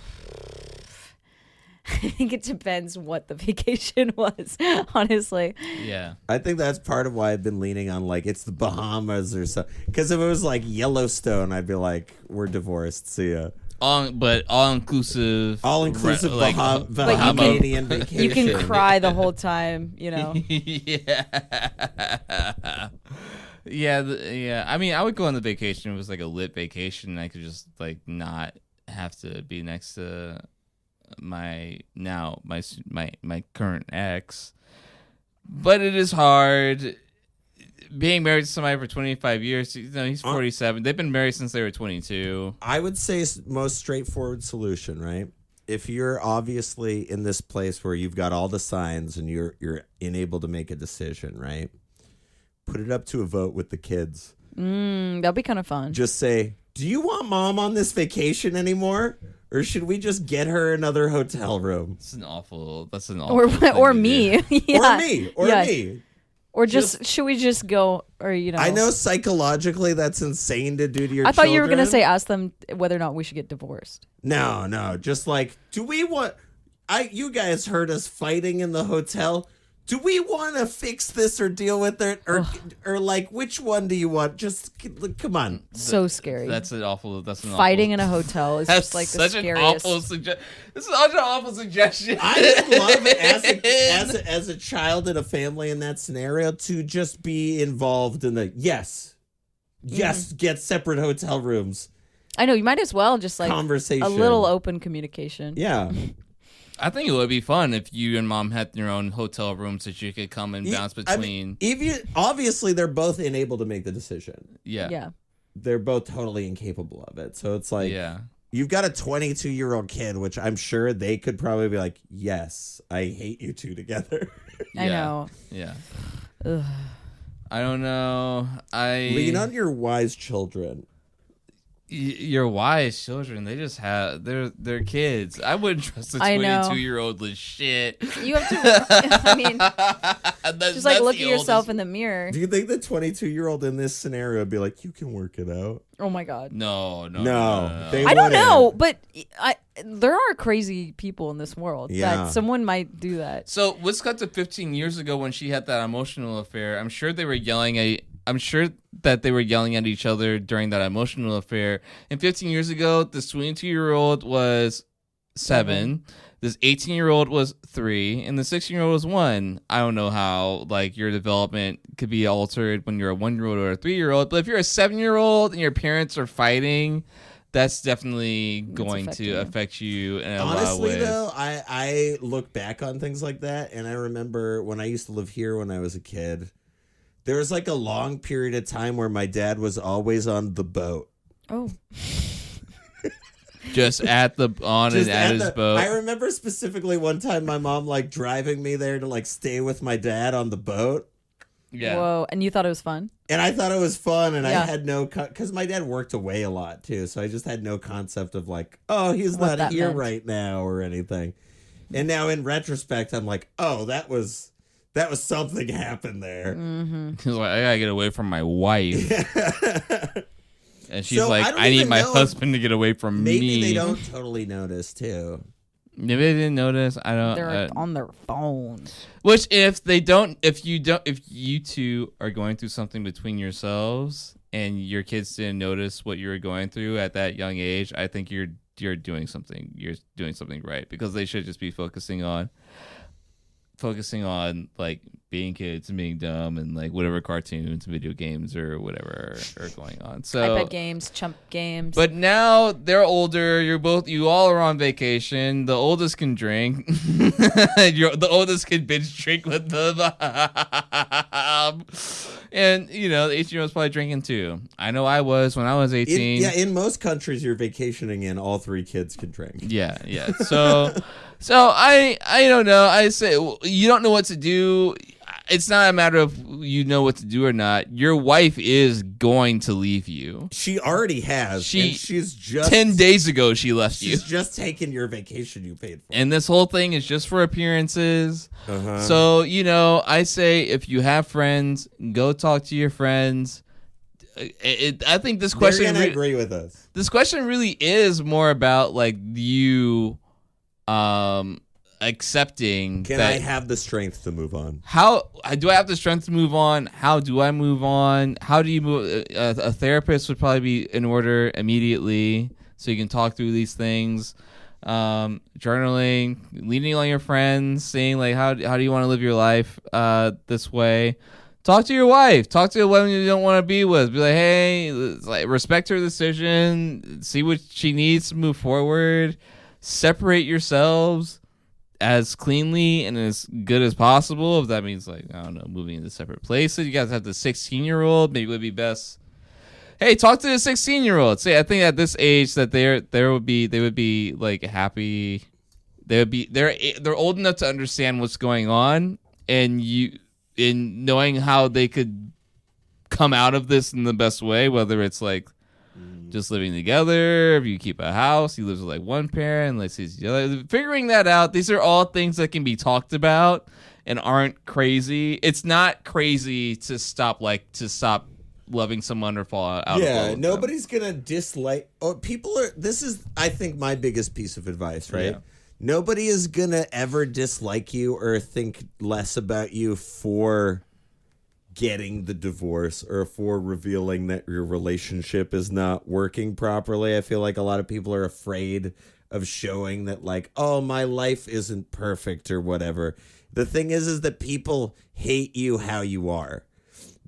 think it depends what the vacation was, honestly. Yeah. I think that's part of why I've been leaning on like it's the Bahamas or something. Because if it was like Yellowstone, I'd be like, we're divorced. See ya. But all inclusive. All-inclusive But Bahamian vacation. You can cry the whole time, you know. Yeah. Yeah. I mean, I would go on the vacation. It was like a lit vacation. And I could just like not have to be next to my current ex. But it is hard being married to somebody for 25 years. You know, he's 47. They've been married since they were 22. I would say most straightforward solution, right? If you're obviously in this place where you've got all the signs and you're unable to make a decision, right? Put it up to a vote with the kids. That'll be kind of fun. Just say, do you want mom on this vacation anymore? Or should we just get her another hotel room? That's an awful or thing or to me. do. Yeah. Or me. Or should we just go, or, you know. I know psychologically that's insane to do to your I thought you were going to children. say ask them whether or not we should get divorced. No. Just like, do we want... You guys heard us fighting in the hotel. Do we want to fix this or deal with it? Or like, which one do you want? Just, come on. So scary. That's an awful... Fighting in a hotel is just like the scariest. This is such an awful suggestion. I would love it as a child in a family in that scenario to just be involved in the yes, get separate hotel rooms. I know, you might as well just like Conversation. a little open communication. Yeah. I think it would be fun if you and mom had your own hotel rooms that you could come and bounce between. Obviously, they're both unable to make the decision. Yeah. They're both totally incapable of it. So it's like, yeah. You've got a 22-year-old kid, which I'm sure they could probably be like, yes, I hate you two together. I know. Yeah. Ugh. I don't know. Lean on your wise children. Your wise children, they just have they're kids. I wouldn't trust a 22-year-old with shit. You have to. I mean, just like look at yourself in the mirror. Do you think the 22-year-old in this scenario would be like, you can work it out? Oh my god. No. I don't know, but there are crazy people in this world Yeah. that someone might do that. So let's cut to 15 years ago when she had that emotional affair. I'm sure that they were yelling at each other during that emotional affair. And 15 years ago, this 22-year-old was 7. This 18-year-old was 3, and the 16-year-old was 1. I don't know how like your development could be altered when you're a 1-year-old or a 3-year-old, but if you're a 7-year-old and your parents are fighting, that's definitely going to affect you in a lot of ways. Honestly, though, I look back on things like that, and I remember when I used to live here when I was a kid, there was like a long period of time where my dad was always on the boat. Oh. Just at his boat. I remember specifically one time my mom like driving me there to like stay with my dad on the boat. Yeah. Whoa, and you thought it was fun? And I thought it was fun, and I Yeah. had no... Because my dad worked away a lot, too, so I just had no concept of like, oh, he's What not that here meant. right now or anything. And now in retrospect, I'm like, oh, that was something happened there. Mm-hmm. He's like, I gotta get away from my wife. And she's So, like, I don't I need even my know if husband to get away from Maybe me. they don't totally notice, too. Maybe they didn't notice. I don't. They're on their phones. Which, if you two are going through something between yourselves and your kids didn't notice what you were going through at that young age, I think you're doing something. You're doing something right, because they should just be focusing on like being kids and being dumb and like whatever cartoons, video games, or whatever are going on. So iPad games, chump games. But now they're older. You all are on vacation. The oldest can drink. The oldest can binge drink with them. And the 18-year-old's probably drinking too. I know I was when I was 18. In most countries you're vacationing in, all 3 kids can drink. Yeah. So I don't know. I say you don't know what to do. It's not a matter of you know what to do or not. Your wife is going to leave you. She already has. She's just 10 days ago she left you. She's just taken your vacation you paid for. And this whole thing is just for appearances. Uh-huh. So, I say if you have friends, go talk to your friends. I think this question They're gonna agree with us. This question really is more about like you accepting. Can I have the strength to move on? How do I have the strength to move on? How do I move on? How do you move? A therapist would probably be in order immediately, so you can talk through these things. Journaling, leaning on your friends, saying like, how do you want to live your life this way? Talk to your wife. Talk to a woman you don't want to be with. Be like, hey, like, respect her decision. See what she needs to move forward. Separate yourselves as cleanly and as good as possible. If that means like, I don't know, moving into separate places. You guys have the 16-year-old. Maybe it would be best. Hey, talk to the 16-year-old. Say, I think at this age that they would be like happy. They're old enough to understand what's going on, and in knowing how they could come out of this in the best way, whether it's like just living together, if you keep a house, you live with like one parent, let's see, figuring that out. These are all things that can be talked about and aren't crazy. It's not crazy to stop loving someone or fall out of love with nobody's gonna dislike. This is, I think, my biggest piece of advice, right? Yeah. Nobody is gonna ever dislike you or think less about you for getting the divorce or for revealing that your relationship is not working properly. I feel like a lot of people are afraid of showing that, like, oh, my life isn't perfect or whatever. The thing is that people hate you how you are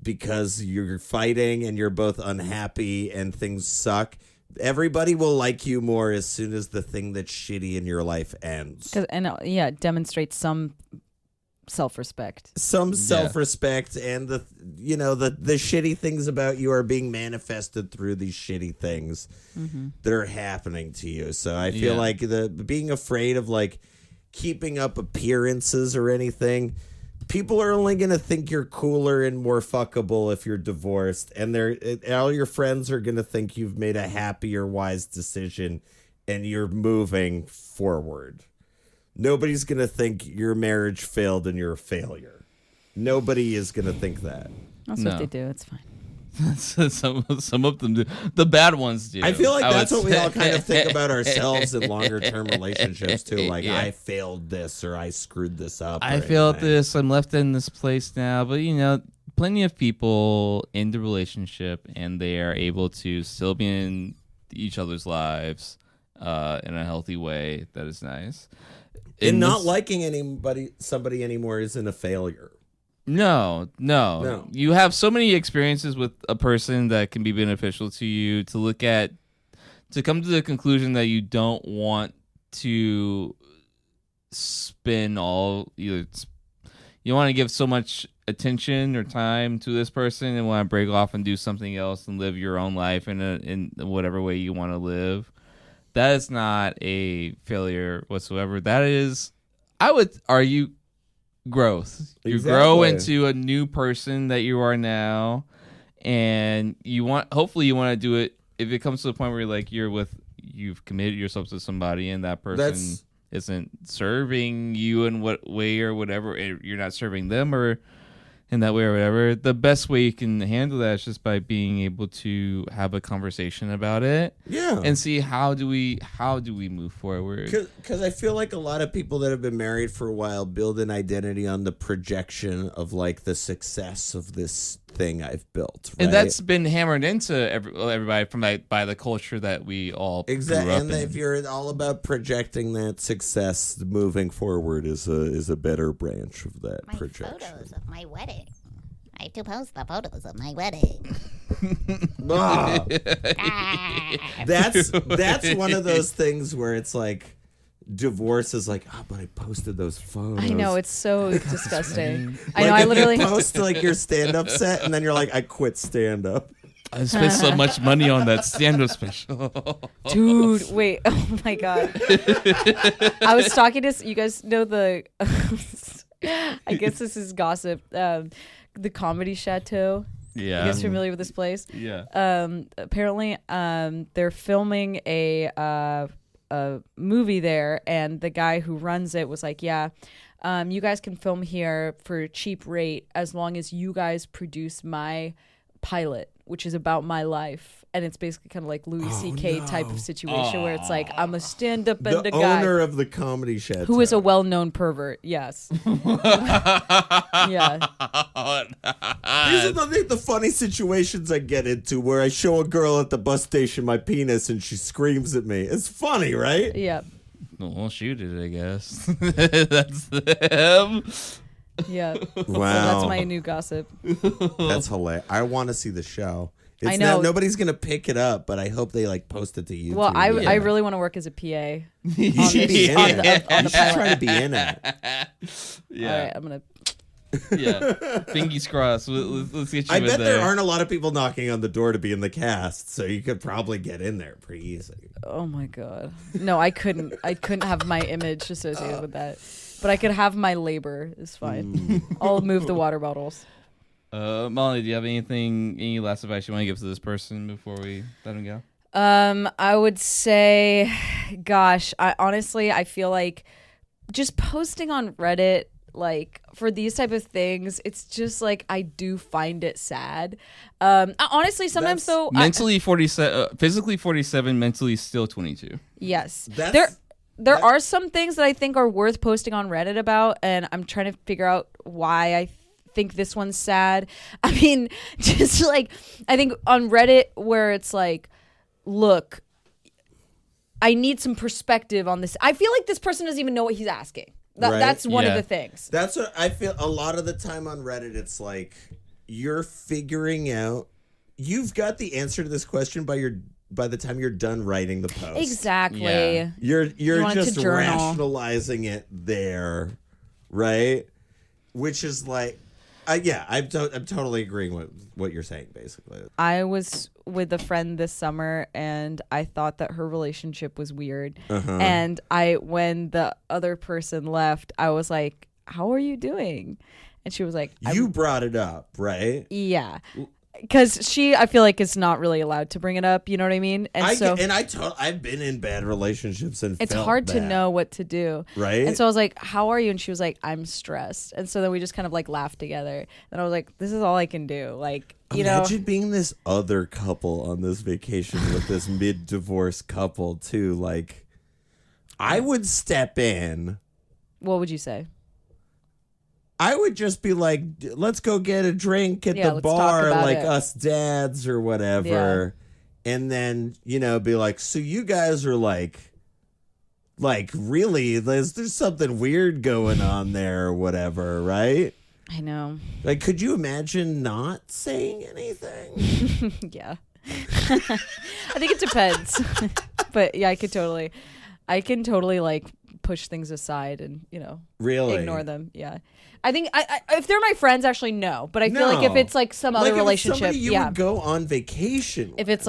because you're fighting and you're both unhappy and things suck. Everybody will like you more as soon as the thing that's shitty in your life ends. It demonstrates some self-respect. Self-respect, and the shitty things about you are being manifested through these shitty things that are happening to you. So I feel like being afraid of like keeping up appearances or anything. People are only going to think you're cooler and more fuckable if you're divorced. And all your friends are going to think you've made a happy or wise decision and you're moving forward. Nobody's going to think your marriage failed and you're a failure. Nobody is going to think that. That's what they do. It's fine. Some of them do. The bad ones do. I feel like that's what we all kind of think about ourselves in longer term relationships too. Like, I failed this or I screwed this up. I failed this. I'm left in this place now. But plenty of people in the relationship and they are able to still be in each other's lives in a healthy way. That is nice. And not liking somebody anymore isn't a failure. No. You have so many experiences with a person that can be beneficial to you to come to the conclusion that you don't want to spend you want to give so much attention or time to this person and want to break off and do something else and live your own life in whatever way you want to live. That is not a failure whatsoever. That is, I would argue, growth. You grow into a new person that you are now, and hopefully you want to do it if it comes to the point where you've committed yourself to somebody and that person isn't serving you in what way or whatever, you're not serving them or in that way or whatever. The best way you can handle that is just by being able to have a conversation about it. Yeah. And see how do we move forward. Because I feel like a lot of people that have been married for a while build an identity on the projection of like the success of this thing I've built. Right? And that's been hammered into everybody by the culture that we all grew up and in. if you're all about projecting that success, moving forward is a better branch of that projection. Photos of my wedding. I have to post the photos of my wedding. That's one of those things where it's like divorce is like, but I posted those photos. I know, it's so disgusting. I know, I literally you post like your stand-up set and then you're like, I quit stand-up. I spent so much money on that stand-up special. Dude, wait. Oh my God. I was talking to, you guys know I guess this is gossip. The Comedy Chateau. Yeah. You guys familiar with this place? Yeah. Apparently, they're filming a movie there, and the guy who runs it was like, you guys can film here for a cheap rate as long as you guys produce my pilot, which is about my life. And it's basically kind of like Louis C.K. type of situation where it's like, I'm a stand-up and a guy. The owner of the Comedy Chateau. Who is a well-known pervert, yes. Yeah. These are the funny situations I get into where I show a girl at the bus station my penis and she screams at me. It's funny, right? Yeah. Well, shoot it, I guess. That's them. Yeah. Wow. So that's my new gossip. That's hilarious. I want to see the show. I know. Nobody's going to pick it up, but I hope they like post it to YouTube. Well, I really want to work as a PA. You should be in it. On You the should pilot. try to be in it. Yeah. All right, I'm going to... Yeah. Fingers crossed. Let's get you I in bet there. there aren't a lot of people knocking on the door to be in the cast, so you could probably get in there pretty easy. Oh my God. No, I couldn't. I couldn't have my image associated with that. But I could have my labor. It's fine. I'll move the water bottles. Molly, do you have any last advice you want to give to this person before we let him go? I would say, gosh, I feel like just posting on Reddit, like for these type of things, it's just like I do find it sad. Honestly, sometimes though, Mentally 47, physically 47, mentally still 22. Yes, there are some things that I think are worth posting on Reddit about, and I'm trying to figure out why I think this one's sad. I mean, just like I think on Reddit where it's like, look, I need some perspective on this. I feel like this person doesn't even know what he's asking. Right? That's one of the things. That's what I feel a lot of the time on Reddit. It's like you're figuring out. You've got the answer to this question by the time you're done writing the post. Exactly. Yeah. You're want it just to journal. rationalizing it there, right? Which is like, I'm totally agreeing with what you're saying. Basically, I was with a friend this summer, and I thought that her relationship was weird. And when the other person left, I was like, "How are you doing?" And she was like, "You brought it up, right?" Yeah. Because I feel like is not really allowed to bring it up. You know what I mean? And I've been in bad relationships and it's felt hard to that, know what to do. right? And so I was like, "How are you?" And she was like, "I'm stressed." And so then we just kind of like laughed together. And I was like, "This is all I can do." Like, Imagine being this other couple on this vacation with this mid-divorce couple too. Like, I would step in. What would you say? I would just be like, let's go get a drink at the let's bar, talk about like it. us dads or whatever. And then, be like, so you guys are like really, there's something weird going on there or whatever, right? I know. Like, could you imagine not saying anything? Yeah. I think it depends. But yeah, I can totally like push things aside and, Really? ignore them. Yeah. I think if they're my friends, actually, no. But I feel like if it's like some other relationship, if somebody you would go on vacation with. If it's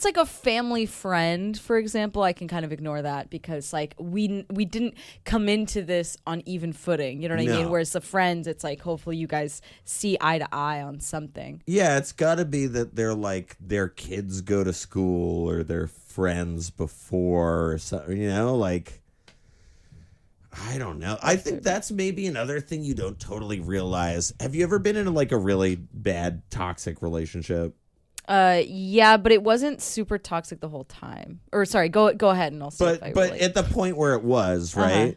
like a family friend, for example, I can kind of ignore that because like we didn't come into this on even footing. You know what I mean? Whereas the friends, it's like hopefully you guys see eye to eye on something. Yeah, it's got to be that they're like their kids go to school or their friends before or something. Like. I don't know. I think that's maybe another thing you don't totally realize. Have you ever been in like a really bad toxic relationship? Yeah, but it wasn't super toxic the whole time. Or sorry, go ahead and I'll see if I But relate. at the point where it was, right?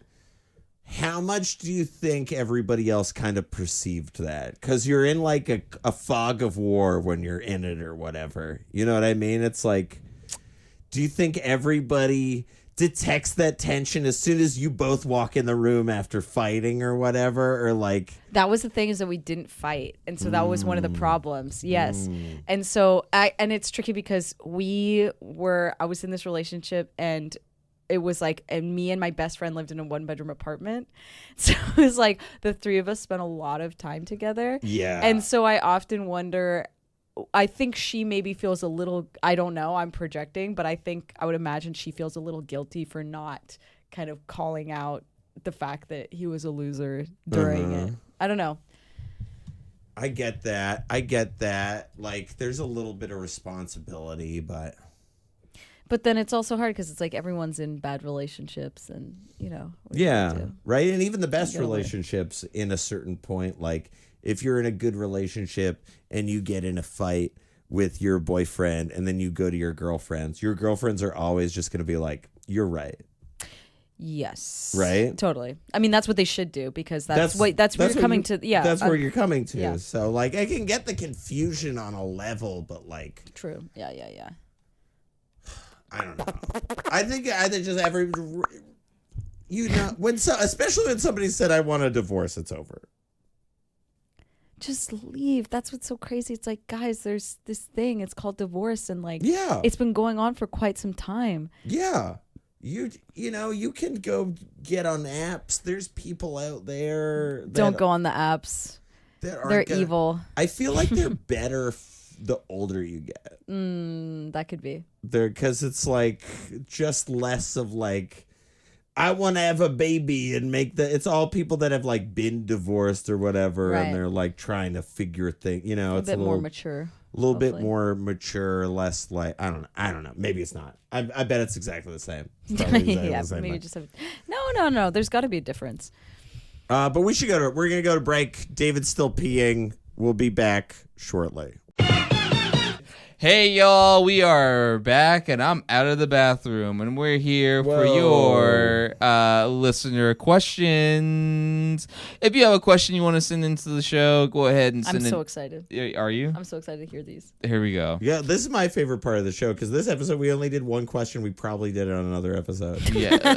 How much do you think everybody else kind of perceived that? Because you're in like a fog of war when you're in it or whatever. You know what I mean? It's like, do you think everybody detects that tension as soon as you both walk in the room after fighting or whatever, or like that was the thing is that we didn't fight, and so that was one of the problems. Yes. And so and it's tricky because I was in this relationship and it was like, and me and my best friend lived in a 1-bedroom apartment, so it was like the three of us spent a lot of time together. Yeah. And so I often wonder, I think she maybe feels a little, I don't know, I'm projecting, but I would imagine she feels a little guilty for not kind of calling out the fact that he was a loser during it. I don't know. I get that. Like, there's a little bit of responsibility, but then it's also hard because it's like everyone's in bad relationships and, yeah, right? And even the best Get away. relationships in a certain point, like if you're in a good relationship and you get in a fight with your boyfriend and then you go to your girlfriends are always just going to be like, you're right. Yes. Right? Totally. I mean, that's what they should do because that's where you're coming to. Yeah. That's where you're coming to. Yeah. So, like, I can get the confusion on a level, but, like. True. Yeah. I don't know. I think just especially when somebody said, I want a divorce, it's over. Just leave. That's what's so crazy. It's like, guys, there's this thing. It's called divorce. And, like, it's been going on for quite some time. Yeah. You can go get on apps. There's people out there. Don't go on the apps. They're evil. I feel like they're better the older you get. That could be. Because it's like just less of like, I want to have a baby and it's all people that have like been divorced or whatever. Right. And they're like trying to figure things, it's a bit more mature. A little bit more mature, less like I don't know. Maybe it's not. I bet it's exactly the same. It's exactly the same maybe just no. There's got to be a difference. But we're gonna go to break. David's still peeing. We'll be back shortly. Hey y'all, we are back and I'm out of the bathroom and we're here for your listener questions. If you have a question you want to send into the show, go ahead and send it. I'm so excited. Are you? I'm so excited to hear these. Here we go. Yeah, this is my favorite part of the show because this episode we only did one question. We probably did it on another episode. Yeah.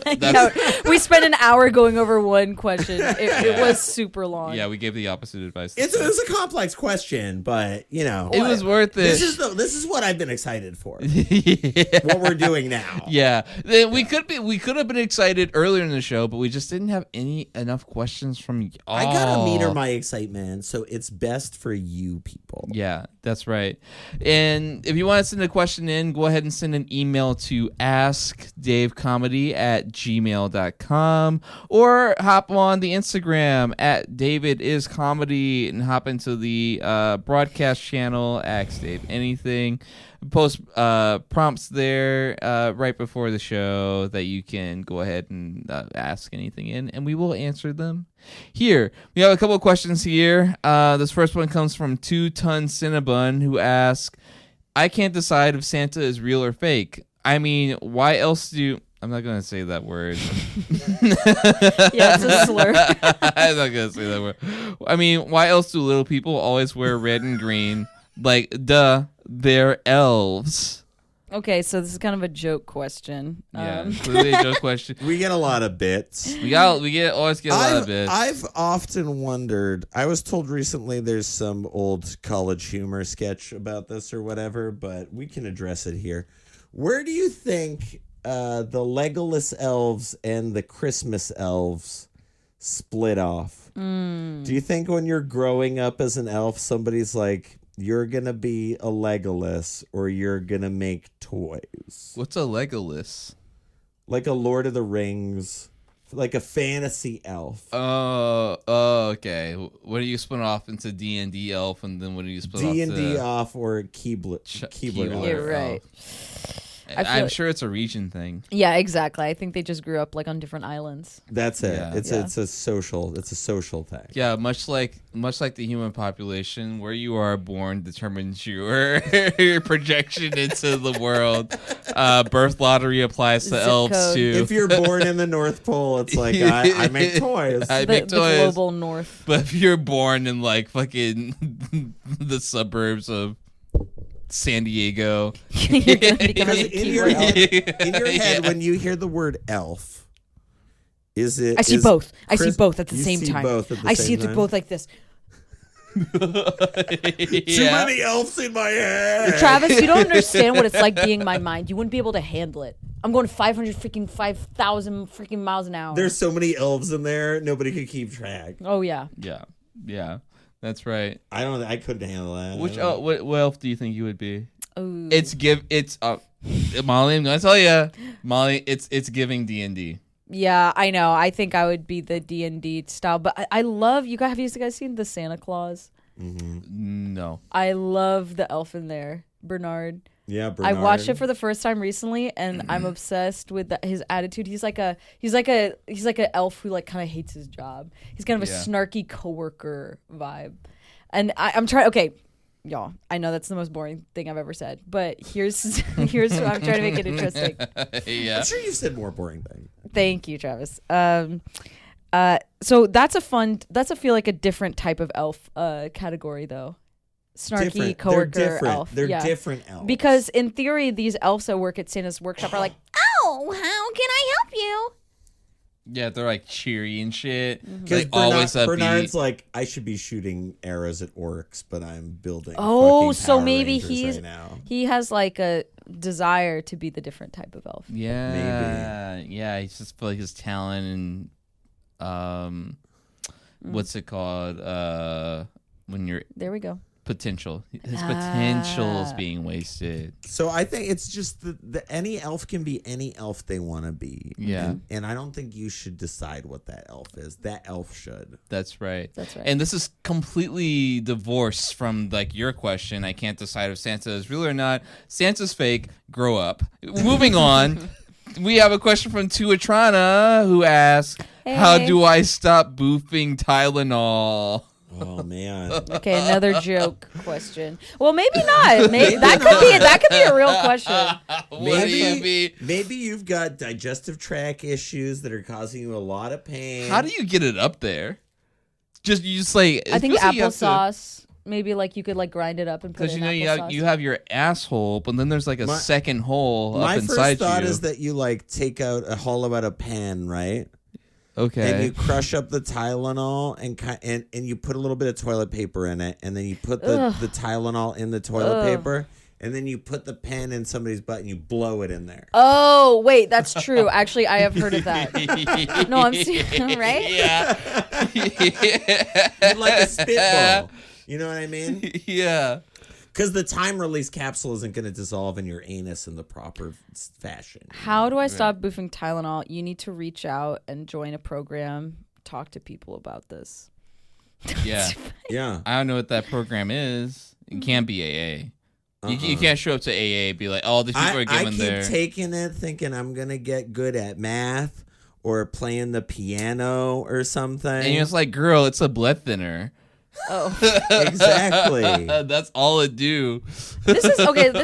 We spent an hour going over one question. It was super long. Yeah, we gave the opposite advice. It was a complex question, but it was worth it. This is what I've been excited for. What we're doing now. Yeah, we could have been excited earlier in the show, but we just didn't have enough questions from y'all. I gotta meter my excitement, so it's best for you people. Yeah, that's right. And if you want to send a question in, go ahead and send an email to askdavecomedy@gmail.com or hop on the Instagram @DavidIsComedy and hop into the broadcast channel Ask Dave Anything. Post prompts there right before the show that you can go ahead and ask anything in, and we will answer them here. We have a couple of questions here. This first one comes from 2-Ton Cinnabon, who asks, I can't decide if Santa is real or fake. I mean, why else do... I'm not going to say that word. Yeah, it's a slur. I'm not going to say that word. I mean, why else do little people always wear red and green? Like, duh, they're elves. Okay, so this is kind of a joke question. Yeah, clearly a joke question. We get a lot of bits. We always get a lot of bits. I've often wondered. I was told recently there's some old College Humor sketch about this or whatever, but we can address it here. Where do you think the Legolas elves and the Christmas elves split off? Do you think when you're growing up as an elf, somebody's like, you're going to be a Legolas or you're going to make toys? What's a Legolas? Like a Lord of the Rings, like a fantasy elf. Oh, okay. What do you split off into D&D elf, and then what do you split off to... D&D off or Keebler elf. You're right. I'm sure it's a region thing. Yeah, exactly. I think they just grew up like on different islands. That's it. Yeah. It's a social thing. Yeah, much like the human population, where you are born determines your projection into the world. Birth lottery applies to Zip elves code. too. If you're born in the North Pole, it's like I make toys. The global north. But if you're born in like fucking the suburbs of San Diego, You're gonna become a in your head, when you hear the word elf, is it? I see both. I see Chris- both at the you same see time. both at the I same see it through time? both like this. Too many elves in my head. Travis, you don't understand what it's like being my mind. You wouldn't be able to handle it. I'm going 5,000 freaking miles an hour. There's so many elves in there, nobody could keep track. Oh yeah. yeah, that's right. I couldn't handle that. What elf do you think you would be? Ooh. Molly, I'm gonna tell you, Molly, it's giving D&D. Yeah, I know. I think I would be the D&D style, but I love you guys. Have you guys seen the Santa Claus? Mm-hmm. No. I love the elf in there, Bernard. Yeah, Bernard. I watched it for the first time recently, and I'm obsessed with his attitude. He's like a elf who like kind of hates his job. He's kind of a snarky coworker vibe, and I'm trying. Okay, y'all, I know that's the most boring thing I've ever said, but here's what I'm trying to make it interesting. Yeah. I'm sure you've said more boring things. Thank you, Travis. So that's I feel like a different type of elf category though. Snarky coworker elf. They're different elves. Because in theory, these elves that work at Santa's workshop are like, Oh, how can I help you? Yeah, they're like cheery and shit. Because Like always upbeat. Bernard's like, I should be shooting arrows at orcs, but I'm building. oh, fucking so Power maybe Rangers right now. he has like a desire to be the different type of elf. Yeah, yeah. He's just feel like his talent and what's it called? When you're There we go. potential. His potential is being wasted. So I think it's just the any elf can be any elf they want to be. Yeah. And I don't think you should decide what that elf is. That elf should. That's right. That's right. And this is completely divorced from like your question. I can't decide if Santa is real or not. Santa's fake. Grow up. Moving on. We have a question from Tuatrana who asks, how Hey. do I stop boofing Tylenol? Oh man. Okay, another joke question. Well, maybe not. Maybe that could be a real question. What do you mean? Maybe you've got digestive tract issues that are causing you a lot of pain. How do you get it up there? You just like I think it feels like you have to- applesauce. Maybe like you could like grind it up and put Because it you in know applesauce. you have your asshole, but then there's like a second hole up My inside first thought you. is that you like take out a hollow out a pan, right? Okay. And you crush up the Tylenol and you put a little bit of toilet paper in it, and then you put the Tylenol in the toilet paper, and then you put the pen in somebody's butt and you blow it in there. Oh, wait, that's true. Actually, I have heard of that. No, I'm serious, right? Yeah. You'd like a spitball. You know what I mean? Yeah. Because the time release capsule isn't going to dissolve in your anus in the proper fashion. How do I stop boofing Tylenol? You need to reach out and join a program. Talk to people about this. Yeah. Yeah. I don't know what that program is. It can't be AA. You can't show up to AA and be like, oh, these people are I giving keep their... taking it thinking I'm going to get good at math or playing the piano or something. And you're just like, girl, it's a blood thinner. Oh, Exactly. That's all it do. this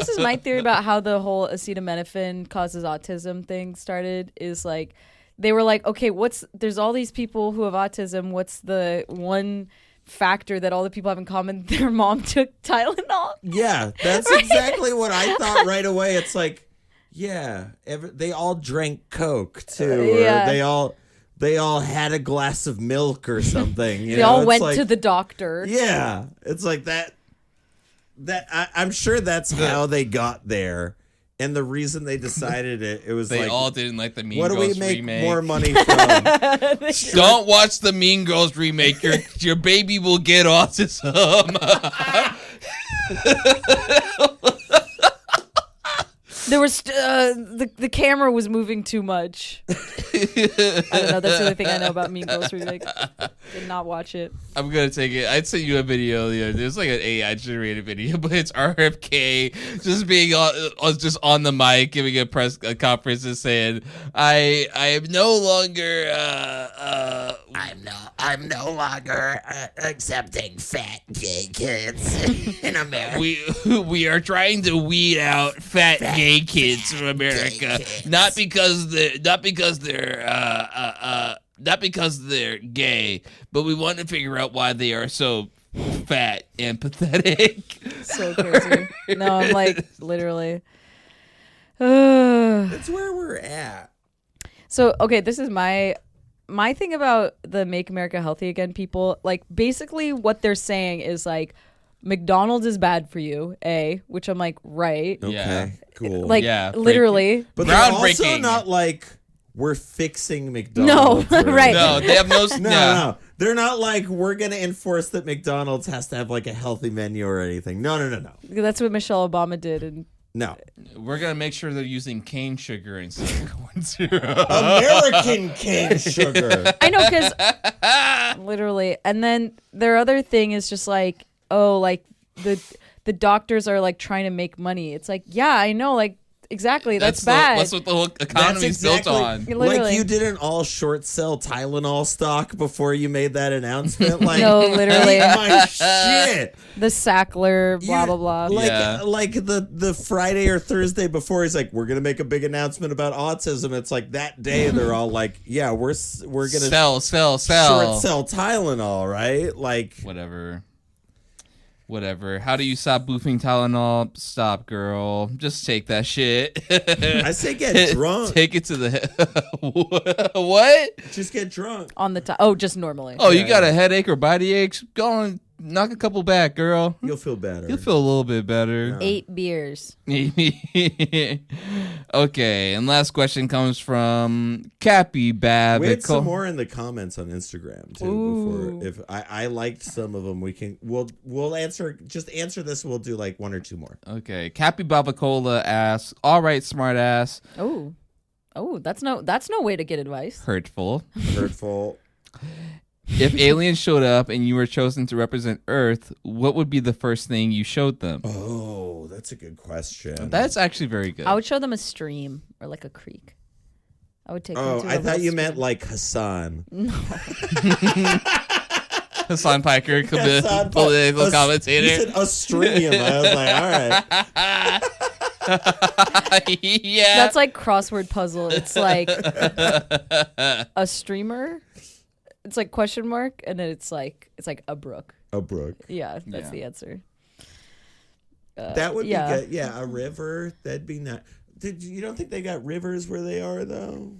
is my theory about how the whole acetaminophen causes autism thing started. Is like they were like, okay, there's all these people who have autism. What's the one factor that all the people have in common? Their mom took Tylenol. Yeah, that's exactly what I thought right away. It's like, yeah, they all drank Coke too, Yeah. or they all had a glass of milk or something. They all went to the doctor. Yeah, it's like that. I'm sure that's how they got there, and the reason they decided it was They like, all didn't like the Mean what do Girls we make remake. more money from? Don't watch the Mean Girls remake. Your baby will get autism. There was the camera was moving too much. I don't know. That's the only thing I know about Mean Girls remake. Did not watch it. I'm gonna take it. I'd send you a video the other day. It's like an AI generated video, but it's RFK just being just on the mic giving a press conference and saying, "I am no longer I'm no longer accepting fat gay kids in America. we are trying to weed out fat gay kids from America, kids. not because they're gay, but we want to figure out why they are so fat and pathetic." So crazy. No, I'm like literally. That's where we're at. So okay, this is my thing about the Make America Healthy Again people. Like basically what they're saying is like McDonald's is bad for you, which I'm like, right. Okay, Yeah. cool. Like Yeah, literally. but they're also groundbreaking. not like we're fixing McDonald's. No, right. No, they have no. No. They're not like we're going to enforce that McDonald's has to have like a healthy menu or anything. No. That's what Michelle Obama did, and No. We're gonna make sure they're using cane sugar instead of corn syrup. American cane sugar. I know because literally. And then their other thing is just like, oh, like the doctors are like trying to make money. It's like, yeah, I know. Like Exactly. That's bad. That's what the whole economy is built on. Literally. Like you didn't all short sell Tylenol stock before you made that announcement. Like, No, literally. eat my shit. The Sackler, blah, You- blah, blah. Like the Friday or Thursday before, he's like, we're gonna make a big announcement about autism. It's like that day they're all like, yeah, we're gonna Sell. short sell Tylenol, right? Like Whatever. How do you stop boofing Tylenol? Stop, girl. Just take that shit. I say get drunk. Take it to the what? Just get drunk. On the top. Oh, just normally. Oh, you got a headache or body aches? Go on, knock a couple back, girl. You'll feel better. You'll feel a little bit better. 8 beers. Okay, and last question comes from Cappy Bab. We had some more in the comments on Instagram too. Before, if I liked some of them, we'll answer. Just answer this. We'll do like one or two more. Okay, Cappy Babacola asks, "All right, smart ass." Oh, that's no way to get advice. Hurtful. If aliens showed up and you were chosen to represent Earth, what would be the first thing you showed them? Oh, that's a good question. That's actually very good. I would show them a stream or like a creek. I would take them to I thought you stream. meant like Hassan. Hassan Piker, Hassan political commentator. You said a stream. I was like, all right. Yeah. That's like crossword puzzle. It's like a streamer. It's like question mark, and then it's like a brook. A brook. Yeah, that's the answer. That would be good. Yeah, a river. That'd be nice. You don't think they got rivers where they are though?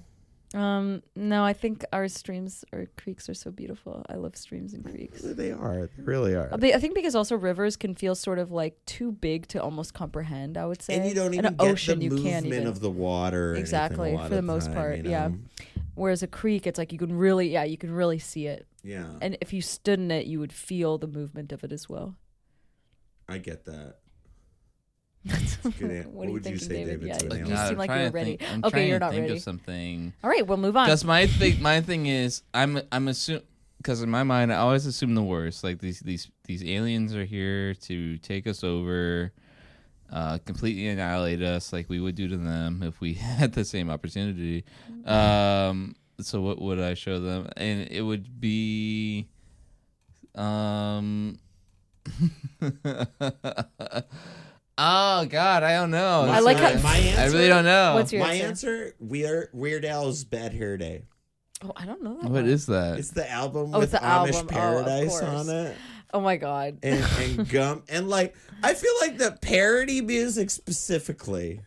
No, I think our streams or creeks are so beautiful. I love streams and creeks. They are. They really are. I think because also rivers can feel sort of like too big to almost comprehend, I would say. And you don't even an get ocean, the you can't movement even. of the water. Exactly, for the most part, you know? yeah. Whereas a creek, it's like you can really see it. Yeah. And if you stood in it, you would feel the movement of it as well. I get that. That's good. What would you say, David? Yeah, to an you alien? seem like you were ready. I'm Okay, trying you're to not think ready. of something. All right, we'll move on. Because my thing is, I'm assuming, because in my mind I always assume the worst. Like these aliens are here to take us over, completely annihilate us, like we would do to them if we had the same opportunity. So what would I show them? And it would be, oh God, I don't know. I like how my answer. I really don't know. What's your My answer? answer. Weird Al's Bad Hair Day. Oh, I don't know that. What one. is that? It's the album Oh, with it's the Amish album. Oh, of Paradise course. on it. Oh my God. And gum. And like, I feel like the parody music specifically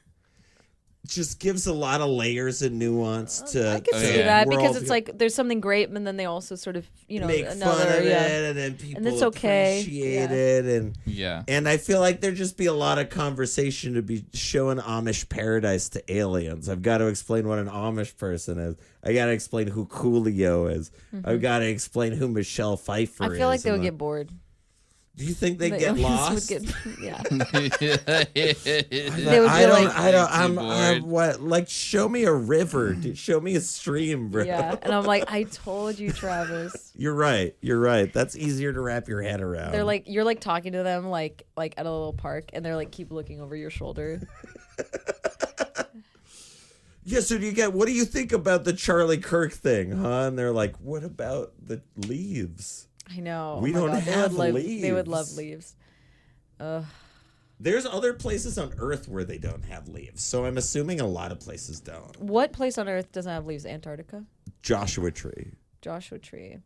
just gives a lot of layers and nuance to. I can Oh, see yeah. that because world- it's like there's something great, and then they also sort of make another fun of yeah. it, and then people it's okay. appreciate Yeah. it, Yeah. and I feel like there'd just be a lot of conversation to be showing Amish Paradise to aliens. I've got to explain what an Amish person is. I got to explain who Coolio is. I've got to explain who Michelle Pfeiffer is. I feel like they would and get bored. Do you think they The get aliens lost? would get- yeah. They would be like- I'm bored. what? Like, show me a river. Dude. Show me a stream, bro. Yeah. And I'm like, I told you, Travis. You're right. You're right. That's easier to wrap your head around. They're like, you're like talking to them like at a little park, and they're like keep looking over your shoulder. yeah. So what do you think about the Charlie Kirk thing, huh? And they're like, what about the leaves? I know. We Oh my don't God. have They would leaves. love leaves. There's other places on Earth where they don't have leaves. So I'm assuming a lot of places don't. What place on Earth doesn't have leaves? Antarctica? Joshua Tree. Joshua Tree.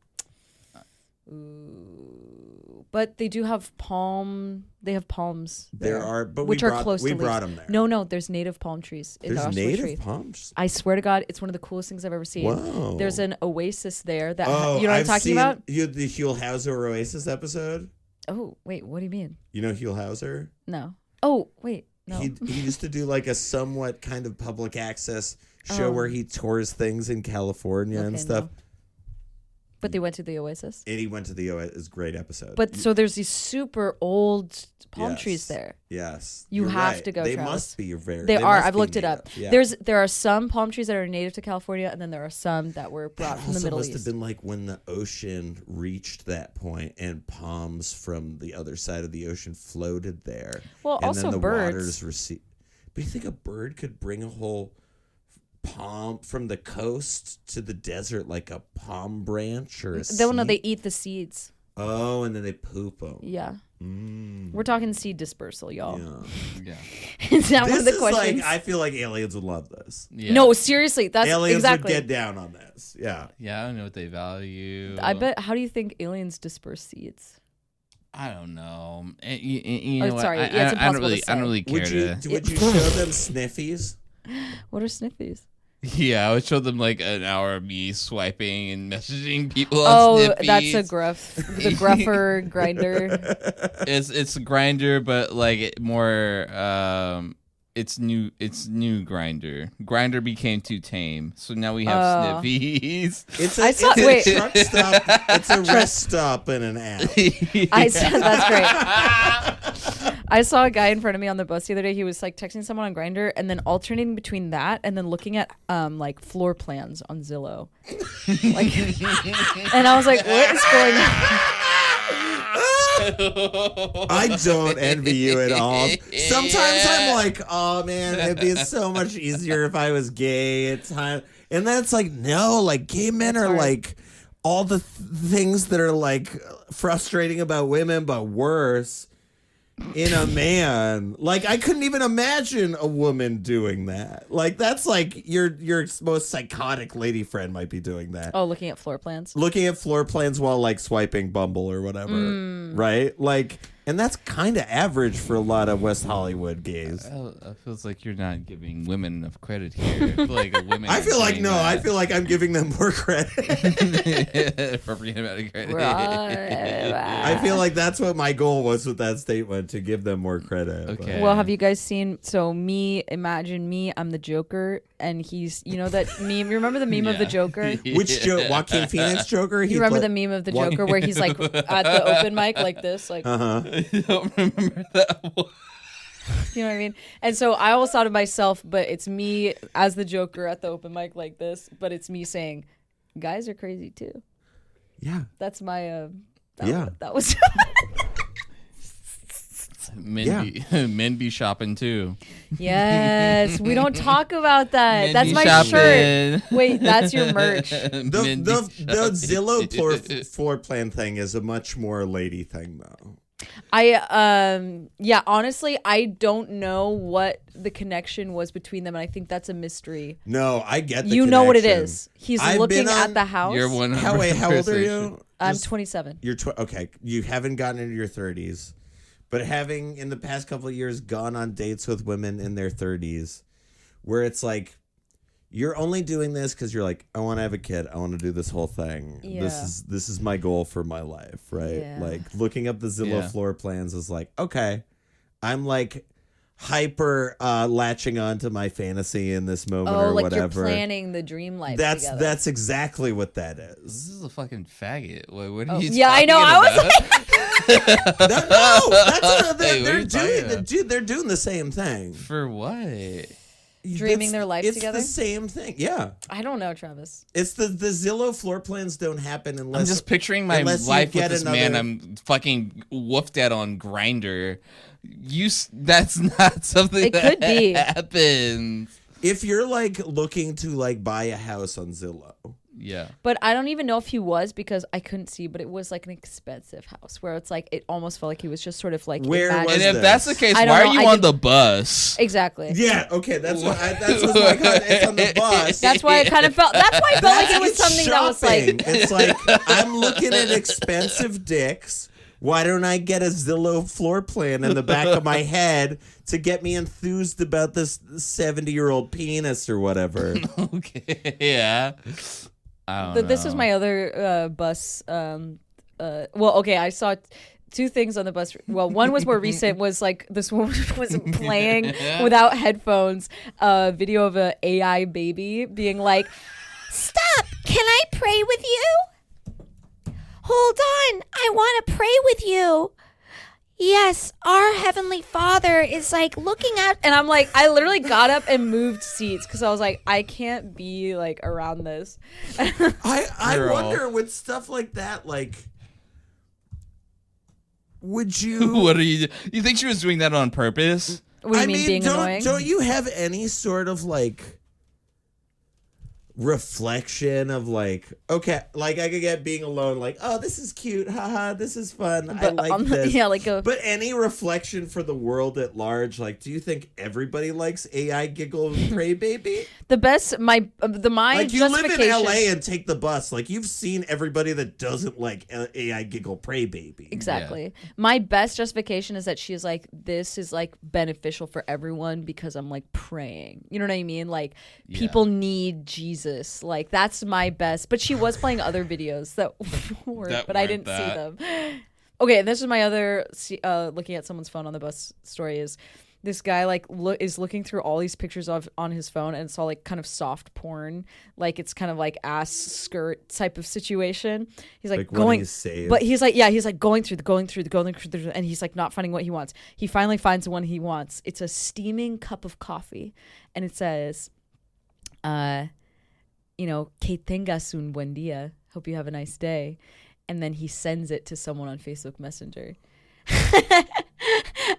Ooh. But they do have palm. They have palms. There there, are, but which we are close we to brought leaves. them there. No, there's native palm trees in There's Joshua native Tree. palms. I swear to God, it's one of the coolest things I've ever seen. Wow. There's an oasis there that Oh, you know what I'm I've talking seen about? the Huell Hauser Oasis episode. Oh, wait, what do you mean? You know Huell Hauser? No. Oh, wait, no. He used to do like a somewhat kind of public access show Oh. where he tours things in California and Okay, stuff. no. But they went to the oasis. And he went to the Oasis. It's a great episode. But so there's these super old palm Yes. trees there. Yes. You you're have right. to go, They Travis. must be very. They are. must I've be looked it up. native. Yeah. There are some palm trees that are native to California, and then there are some that were brought That from the also Middle must East. have been like when the ocean reached that point and palms from the other side of the ocean floated there. Well, and also then the birds. waters recede. But you think a bird could bring a whole palm from the coast to the desert, like a palm branch or a seed? No, they eat the seeds. Oh, and then they poop them. Yeah. We're talking seed dispersal, y'all. Yeah. Is that one of the This is questions? like, I feel like aliens would love this. Yeah. No, seriously, that's Aliens exactly. would get down on this. Yeah. Yeah, I don't know what they value. I bet. How do you think aliens disperse seeds? I don't know. You know what? sorry, I it's don't impossible to I don't say. really care Would you show them sniffies? What are sniffies? Yeah, I would show them like an hour of me swiping and messaging people on Oh, Sniffies. that's the gruffer grinder. It's a grinder, but like more. It's new Grinder. Grinder became too tame, so now we have Sniffies. It's I a, saw- it's wait. a truck stop. It's a rest stop in an app. That's great. I saw a guy in front of me on the bus the other day. He was like texting someone on Grindr and then alternating between that and then looking at like floor plans on Zillow. Like, and I was like, what is going on? I don't envy you at all. Sometimes I'm like, oh man, it'd be so much easier if I was gay at time. And then it's like, no, like gay men are hard. like all the things that are like frustrating about women, but worse in a man. Like I couldn't even imagine a woman doing that. Like that's like your most psychotic lady friend might be doing that. Oh, looking at floor plans. Looking at floor plans while like swiping Bumble or whatever, right? Like, and that's kind of average for a lot of West Hollywood gays. It feels like you're not giving women enough credit here. I feel like women. I feel like I feel like I'm giving them more credit. appropriate amount of credit. I feel like that's what my goal was with that statement, to give them more credit. Okay. Well, have you guys seen? So imagine me. I'm the Joker, and he's that meme. You remember the meme of the Joker? Which Joaquin Phoenix Joker? You remember the meme of the Joker where he's like at the open mic like this, like. I don't remember that one. You know what I mean? And so I always thought of myself, but it's me as the Joker at the open mic like this, but it's me saying, guys are crazy too. Yeah. That's my, Yeah. That was. Men be shopping too. Yes. We don't talk about that. Men That's be my shopping. shirt. Wait, that's your merch. The Zillow floor plan thing is a much more lady thing, though. Honestly, I don't know what the connection was between them, and I think that's a mystery. No, I get the You know what it connection. is. He's I've looking been at on- the house. You're one. How old are you? I'm 27. You're okay. You haven't gotten into your 30s, but having in the past couple of years gone on dates with women in their 30s, where it's like you're only doing this because you're like, I want to have a kid. I want to do this whole thing. Yeah. This is my goal for my life, right? Yeah. Like looking up the Zillow floor plans is like, okay, I'm like hyper latching onto my fantasy in this moment or like whatever. you're planning the dream life together. That's exactly what that This is. is a fucking faggot. What are you? Yeah, I know. I was like, No, that's what Hey, what are they're you talking doing. about? Dude, they're doing the same thing. For what? Dreaming their life together? It's the same thing. Yeah. I don't know, Travis. It's the Zillow floor plans don't happen unless I'm just picturing my unless you life with get this man another- I'm fucking woofed at on Grindr. That's not something It that could be. happens. if you're like looking to like buy a house on Zillow. Yeah. But I don't even know if he was because I couldn't see, but it was like an expensive house where it's like, it almost felt like he was just sort of like. Where was And this? if that's the case, I don't why know, are you I on did- the bus? Exactly. Yeah, okay, that's what that's what's my con- it's on the bus. That's why it kind of felt, that's why I felt like it was It's something that was like. shopping. It's like I'm looking at expensive dicks. Why don't I get a Zillow floor plan in the back of my head to get me enthused about this 70-year-old penis or whatever? Okay. Yeah. I don't know. This was my other bus. Well, okay, I saw two things on the bus. Well, one was more recent. Was like this woman was playing without headphones. A video of a AI baby being like, Stop! Can I pray with you? Hold on, I want to pray with you. Yes, our Heavenly Father is like looking at. and I'm like, I literally got up and moved seats because I was like, I can't be like around this. I Girl. wonder with stuff like that, like, would you? What are you? You think she was doing that on purpose? What do you mean being annoying? Don't you have any sort of like reflection of like, okay, like I could get being alone, like, oh, this is cute, haha, this is fun, I like this. Yeah, like but any reflection for the world at large, like, do you think everybody likes AI giggle pray baby? The best, my like you live justification. in LA and take the bus, like you've seen everybody that doesn't like AI giggle pray baby. Exactly. Yeah. My best justification is that she's like, this is like beneficial for everyone because I'm like praying. You know what I mean? Like people need Jesus. Like that's my best. But she was playing other videos that were, but I didn't see them. Okay, and this is my other looking at someone's phone on the bus story is this guy like is looking through all these pictures on his phone and it's all like kind of soft porn, like it's kind of like ass skirt type of situation. He's like going, but he's like going through, and he's like not finding what he wants. He finally finds the one he wants. It's a steaming cup of coffee, and it says, que tengas un buen día. Hope you have a nice day. And then he sends it to someone on Facebook Messenger.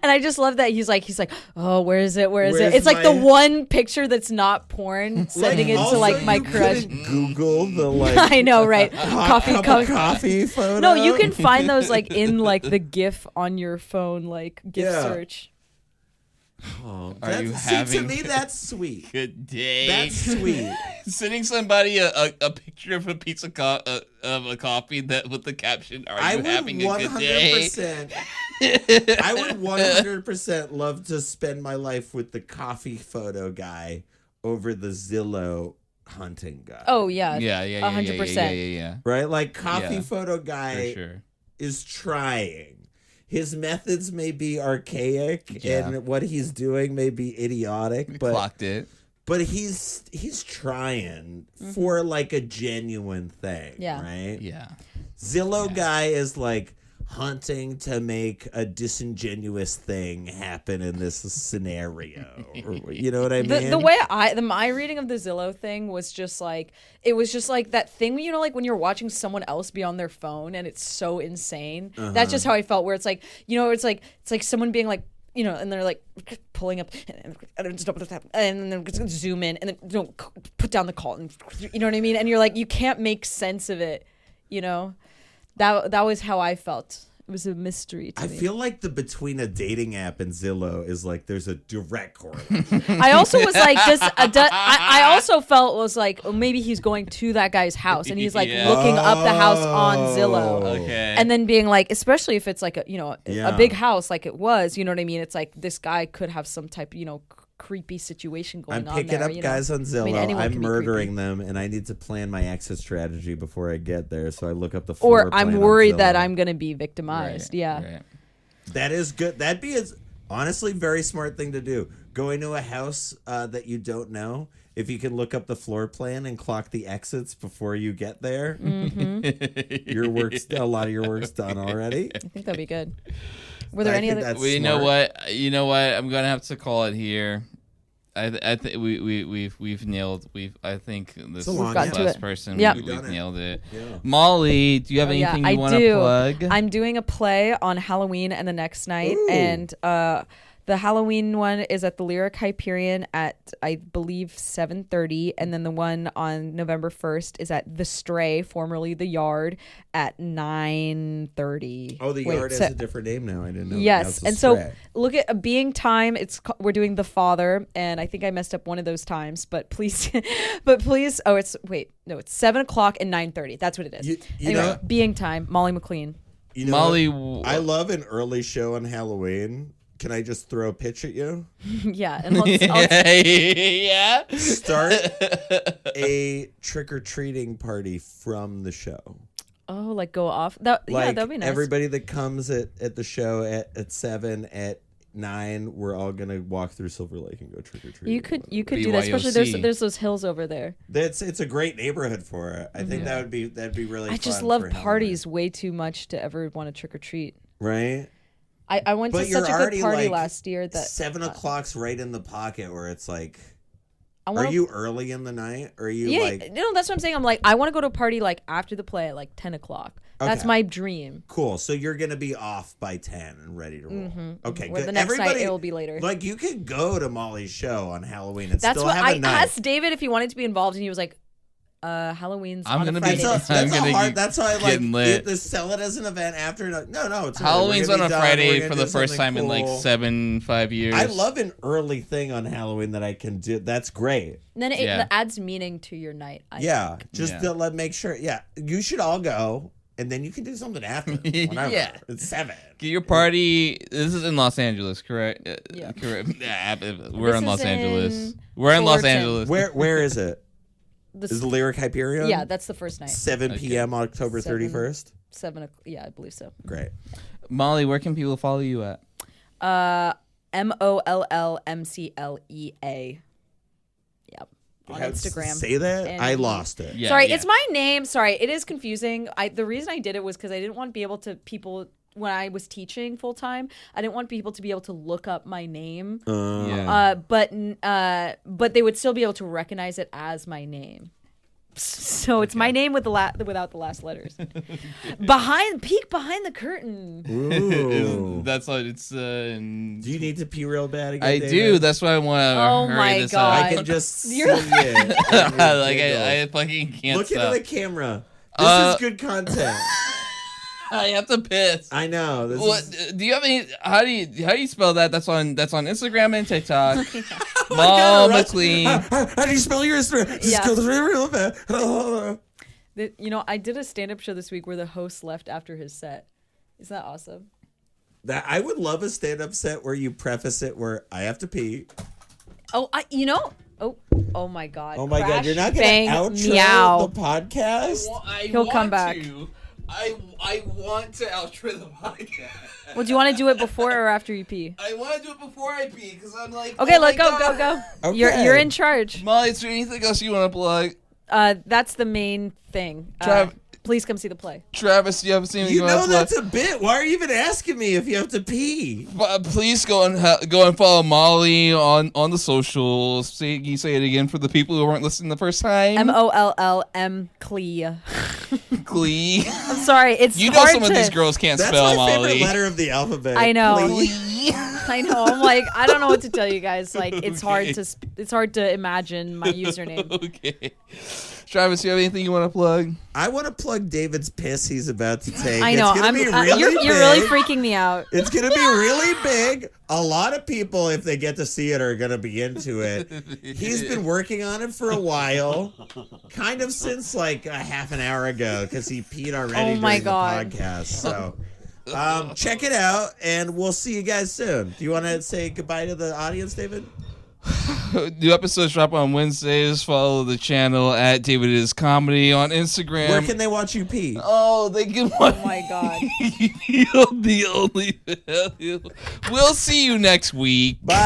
And I just love that he's like, oh, where is it? It's like the one picture that's not porn, sending it to like my crush. Google the like. I know, right? coffee photo. No, you can find those like in like the GIF on your phone, like GIF search. Oh, are you to me that's sweet. Good day. That's sweet. Sending somebody a picture of a piece of a coffee that with the caption, "Are you having a good day?" I would 100% love to spend my life with the coffee photo guy over the Zillow hunting guy. Oh yeah, 100%. Yeah. Right, like coffee photo guy for sure. is trying. His methods may be archaic and what he's doing may be idiotic, but clocked it. But he's trying for like a genuine thing, right? Yeah. Zillow guy is like hunting to make a disingenuous thing happen in this scenario. You know what I mean? The way my reading of the Zillow thing was just like, it was just like that thing, you know, like when you're watching someone else be on their phone and it's so insane. That's just how I felt, where it's like, you know, it's like someone being like, you know, and they're like pulling up and then zoom in and then put down the call, and you know what I mean? And you're like, you can't make sense of it, you know? That was how I felt. It was a mystery to me. I feel like between a dating app and Zillow is like there's a direct correlation. I also was like, I also felt was like, oh, maybe he's going to that guy's house and he's like looking up the house on Zillow. Okay. And then being like, especially if it's like a big house like it was, you know what I mean? It's like this guy could have some type, you know, creepy situation going on. I'm picking up guys on Zillow. I'm murdering creepy. them, and I need to plan my exit strategy before I get there. So I look up the floor or I'm plan worried on that Zillow. I'm going to be victimized. Right. That is good. That'd be honestly very smart thing to do. Go into a house that you don't know. If you can look up the floor plan and clock the exits before you get there, a lot of your work's done already. I think that'd be good. Were there any other? Well, you know what? I'm gonna have to call it here. I think we've nailed. I think this is the last person. Yeah, we've nailed it. Yeah. Molly, do you have anything you want to plug? I'm doing a play on Halloween and the next night, and the Halloween one is at the Lyric Hyperion at, I believe, 7:30, and then the one on November 1st is at The Stray, formerly The Yard, at 9:30. Oh, The Yard has a different name now. I didn't know. Yes, and so look at Being Time. We're doing The Father, and I think I messed up one of those times, but please. Oh, it's 7:00 and 9:30. That's what it is. You know, Being Time. Molly McLean. You know, Molly, I love an early show on Halloween. Can I just throw a pitch at you? Yeah. And yeah. Start a trick-or-treating party from the show. Oh, like go off? That'd be nice. Everybody that comes at the show at 7, at 9, we're all going to walk through Silver Lake and go trick-or-treating. You could do that, especially there's those hills over there. It's a great neighborhood for it. I think that'd be really fun. I just love parties way too much to ever want to trick-or-treat. Right? I went to such a good party last year that 7 o'clock's right in the pocket where it's like, Are you early in the night? Or are you like... No, that's what I'm saying. I'm like, I want to go to a party like after the play at like 10 o'clock. That's my dream. Cool. So you're going to be off by 10 and ready to roll. Mm-hmm. Okay, Where good. the next night it will be later. Like, you could go to Molly's show on Halloween and That's still what have I a night. asked David if he wanted to be involved, and he was like, Halloween's I'm on gonna a be Friday. That's why I like getting lit. to sell it as an event after. No, it's Halloween's we're on gonna a be done. We're Friday gonna for do the first something time in like cool. 5 years. I love an early thing on Halloween that I can do. That's great. And then it adds meaning to your night. I think. Just to make sure. Yeah, you should all go, and then you can do something after. Whenever. Yeah. It's 7. Get your party. This is in Los Angeles, correct? Yeah. Correct. Yeah, we're in Los is Angeles. in We're in Los Fullerton. Angeles. Where is it? Is the Lyric Hyperion? Yeah, that's the first night. 7 p.m. October 31st. 7 o'clock. Yeah, I believe so. Great. Molly, where can people follow you at? MOLLMCLEA. Yep. On Instagram. Say that? And I lost it. Yeah, Sorry, yeah. it's my name. Sorry, it is confusing. The reason I did it was because I didn't want to be able to when I was teaching full time, I didn't want people to be able to look up my name. Yeah. But they would still be able to recognize it as my name. So it's my name with without the last letters. Peek behind the curtain. Ooh. That's what it's. Do you need to pee real bad again, I David? do. That's why I want to Oh hurry my this God. up. I can just see You're- it. Like I fucking can't Look stop. into the camera. This is good content. I have to piss. I know. This What is... do you have any? How do you spell that? That's on Instagram and TikTok. Oh Molly McLean. How do you spell yours? Yeah. Just go real bad. I did a stand-up show this week where the host left after his set. Isn't that awesome? That I would love a stand-up set where you preface it where I have to pee. Oh, oh my God. Oh my God, Crash, you're not going bang, to outro meow. the podcast? He'll come back. I want to outro the podcast. Well, do you want to do it before or after you pee? I want to do it before I pee because I'm like. Okay, oh let my go. God. Okay. You're in charge. Molly, is there anything else you want to plug? That's the main thing. Please come see the play. Travis, you haven't seen anything You you want know to plug? that's a bit. Why are you even asking me if you have to pee? Please go and follow Molly on the socials. Can you say it again for the people who weren't listening the first time? MOLLM Clee. Glee. I'm sorry, it's You know hard some of to- these girls can't That's spell my Molly. favorite letter of the alphabet. I know. Please. I know. I'm like, I don't know what to tell you guys. Like, it's hard to imagine my username. Okay. Travis, you have anything you want to plug? I want to plug David's piss he's about to take. I know. It's gonna be really you're really big. freaking me out. It's going to be really big. A lot of people, if they get to see it, are going to be into it. He's been working on it for a while, kind of since like a half an hour ago, because he peed already Oh my during God. the podcast. So check it out, and we'll see you guys soon. Do you want to say goodbye to the audience, David? New episodes drop on Wednesdays. Follow the channel at David Is Comedy on Instagram. Where can they watch you pee? Oh, they can watch. Oh my God. You're the only. We'll see you next week. Bye.